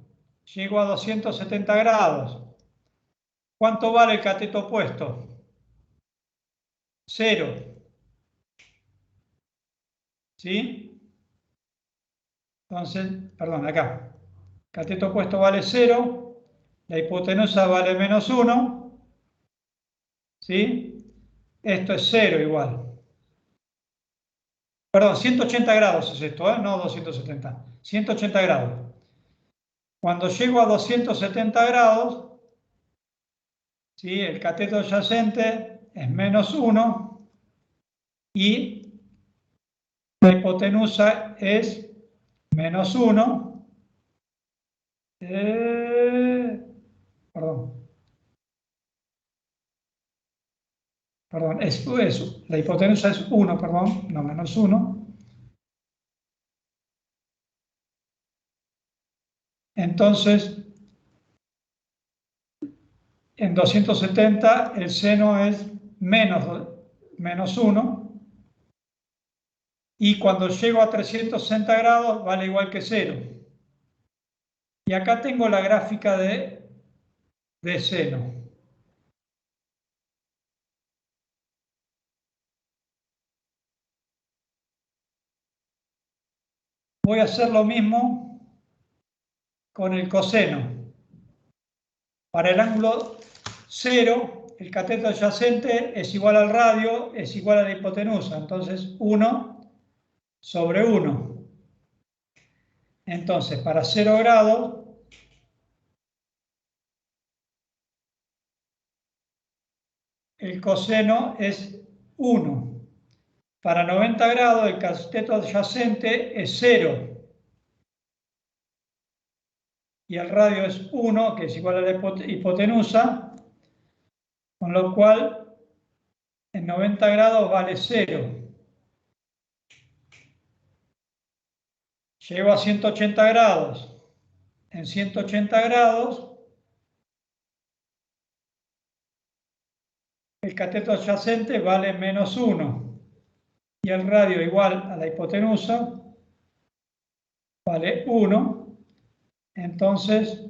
Speaker 1: Llego a 270 grados. ¿Cuánto vale el cateto opuesto? 0. ¿Sí? Entonces, perdón, acá. Cateto opuesto vale 0. La hipotenusa vale menos 1. ¿Sí? Esto es 0 igual. Perdón, 180 grados es esto, no 270. 180 grados. Cuando llego a 270 grados, ¿sí? El cateto adyacente es menos 1 y la hipotenusa es menos 1. Perdón, la hipotenusa es 1, perdón, no menos 1. Entonces, en 270 el seno es menos 1. Y cuando llego a 360 grados vale igual que 0. Y acá tengo la gráfica de seno. Voy a hacer lo mismo con el coseno. Para el ángulo 0, el cateto adyacente es igual al radio, es igual a la hipotenusa. Entonces, 1 sobre 1. Entonces, para 0 grados, el coseno es 1. Para 90 grados, el cateto adyacente es 0. Y el radio es 1, que es igual a la hipotenusa, con lo cual en 90 grados vale 0. Llego a 180 grados. En 180 grados, el cateto adyacente vale menos 1. Y el radio igual a la hipotenusa vale 1. Entonces,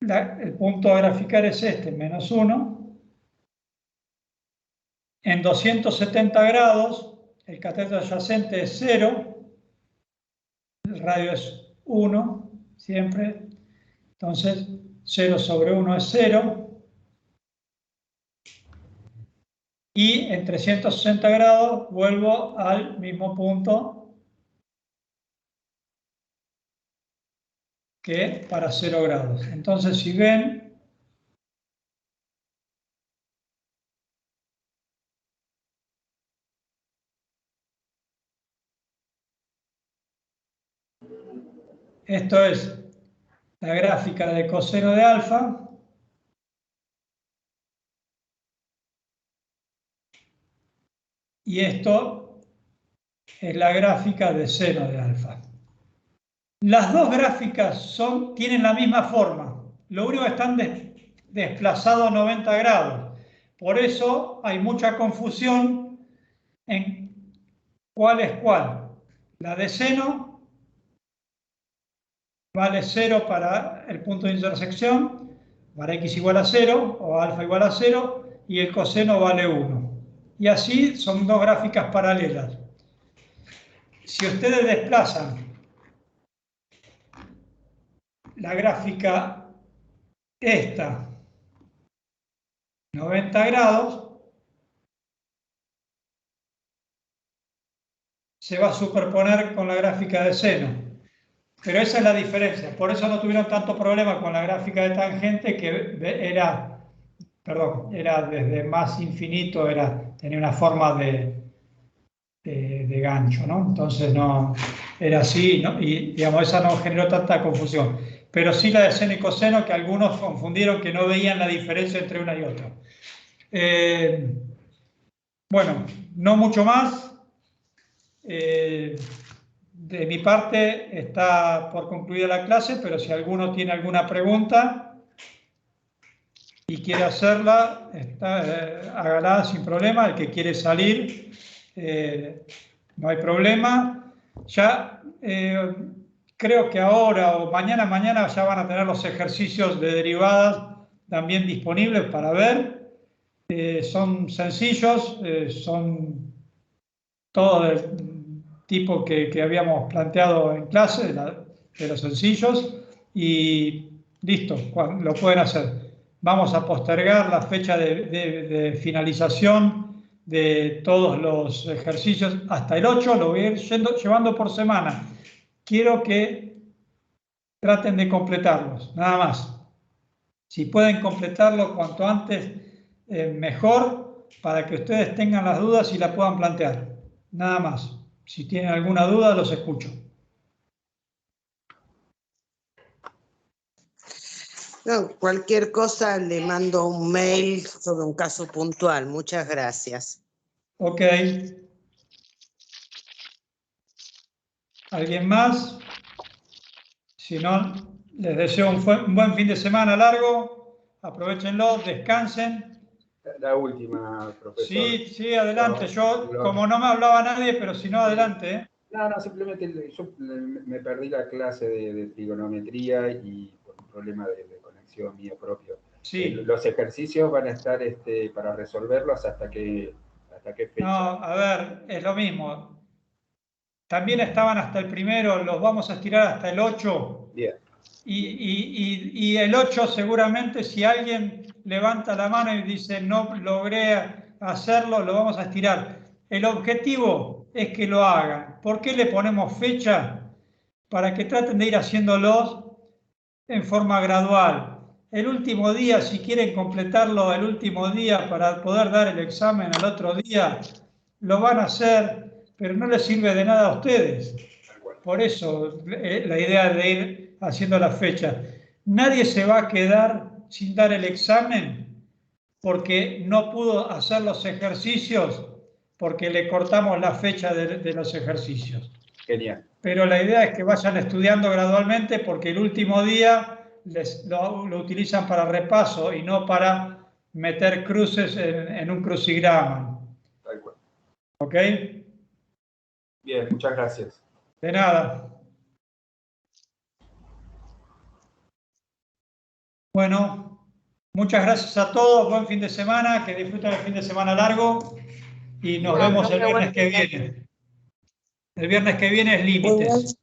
Speaker 1: el punto a graficar es este, menos 1. En 270 grados, el cateto adyacente es 0. El radio es 1, siempre. Entonces, 0 sobre 1 es 0. Y en 360 grados vuelvo al mismo punto que para 0 grados. Entonces, si ven, esto es la gráfica de coseno de alfa. Y esto es la gráfica de seno de alfa. Las dos gráficas tienen la misma forma. Lo único que están desplazados 90 grados. Por eso hay mucha confusión en cuál es cuál. La de seno vale 0 para el punto de intersección, para x igual a 0 o alfa igual a 0, y el coseno vale 1. Y así son dos gráficas paralelas. Si ustedes desplazan la gráfica esta 90 grados, se va a superponer con la gráfica de seno. Pero esa es la diferencia. Por eso no tuvieron tanto problema con la gráfica de tangente, que era desde más infinito, tenía una forma de gancho, ¿no? Entonces no era así, ¿no? Y digamos, esa no generó tanta confusión. Pero sí la de seno y coseno, que algunos confundieron, que no veían la diferencia entre una y otra. Bueno, no mucho más. De mi parte está por concluida la clase, pero si alguno tiene alguna pregunta y quiere hacerla, hágala sin problema. El que quiere salir, no hay problema. Ya creo que ahora o mañana ya van a tener los ejercicios de derivadas también disponibles para ver. Son sencillos, son todos del tipo que habíamos planteado en clase, de los sencillos, y listo, lo pueden hacer. Vamos a postergar la fecha de finalización de todos los ejercicios hasta el 8, lo voy a ir llevando por semana. Quiero que traten de completarlos, nada más. Si pueden completarlo cuanto antes, mejor, para que ustedes tengan las dudas y la puedan plantear. Nada más. Si tienen alguna duda, los escucho.
Speaker 5: No, cualquier cosa le mando un mail sobre un caso puntual. Muchas gracias.
Speaker 1: Ok. ¿Alguien más? Si no, les deseo un buen fin de semana largo. Aprovechenlo, descansen.
Speaker 6: La última, profesor.
Speaker 1: Sí, adelante. Yo, como no me hablaba nadie, pero si no, adelante. ¿eh?
Speaker 6: No, simplemente yo me perdí la clase de trigonometría y por un problema de conexión mío propio.
Speaker 1: Sí.
Speaker 6: Los ejercicios van a estar para resolverlos hasta qué fecha.
Speaker 1: No, a ver, es lo mismo. También estaban hasta el primero, los vamos a estirar hasta el 8.
Speaker 6: Bien.
Speaker 1: Y el 8 seguramente, si alguien levanta la mano y dice no logré hacerlo, lo vamos a estirar. El objetivo es que lo hagan. ¿Por qué le ponemos fecha? Para que traten de ir haciéndolos en forma gradual. El último día, si quieren completarlo el último día para poder dar el examen al otro día, lo van a hacer, pero no les sirve de nada a ustedes. Por eso la idea de ir haciendo la fecha. Nadie se va a quedar sin dar el examen porque no pudo hacer los ejercicios, porque le cortamos la fecha de los ejercicios.
Speaker 6: Genial.
Speaker 1: Pero la idea es que vayan estudiando gradualmente, porque el último día lo utilizan para repaso y no para meter cruces en un crucigrama.
Speaker 6: Tal cual.
Speaker 1: ¿Ok?
Speaker 6: Bien, muchas gracias.
Speaker 1: De nada. Bueno, muchas gracias a todos. Buen fin de semana. Que disfruten el fin de semana largo. Y nos vemos el viernes que viene. El viernes que viene es límites.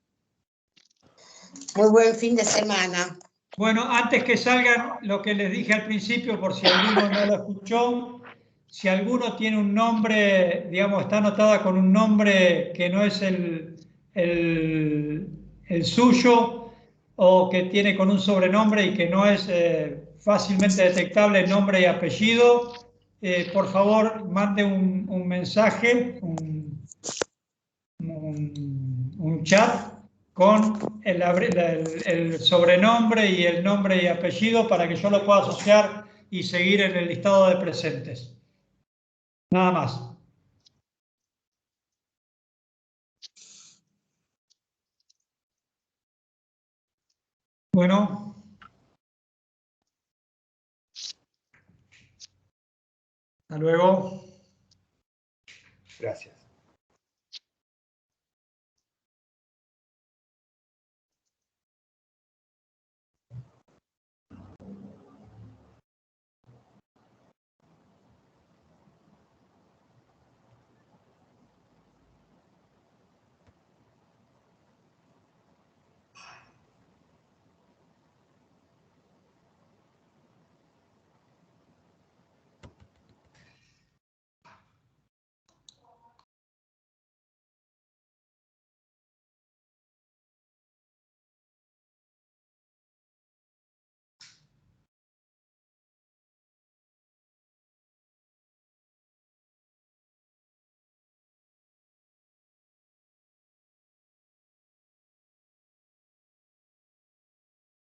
Speaker 5: Muy buen fin de semana.
Speaker 1: Bueno, antes que salgan, lo que les dije al principio, por si alguno no lo escuchó, si alguno tiene un nombre, digamos, está anotada con un nombre que no es el suyo, o que tiene con un sobrenombre y que no es fácilmente detectable nombre y apellido, por favor, mande un mensaje, un chat con el sobrenombre y el nombre y apellido para que yo lo pueda asociar y seguir en el listado de presentes. Nada más. Bueno. Hasta luego.
Speaker 6: Gracias.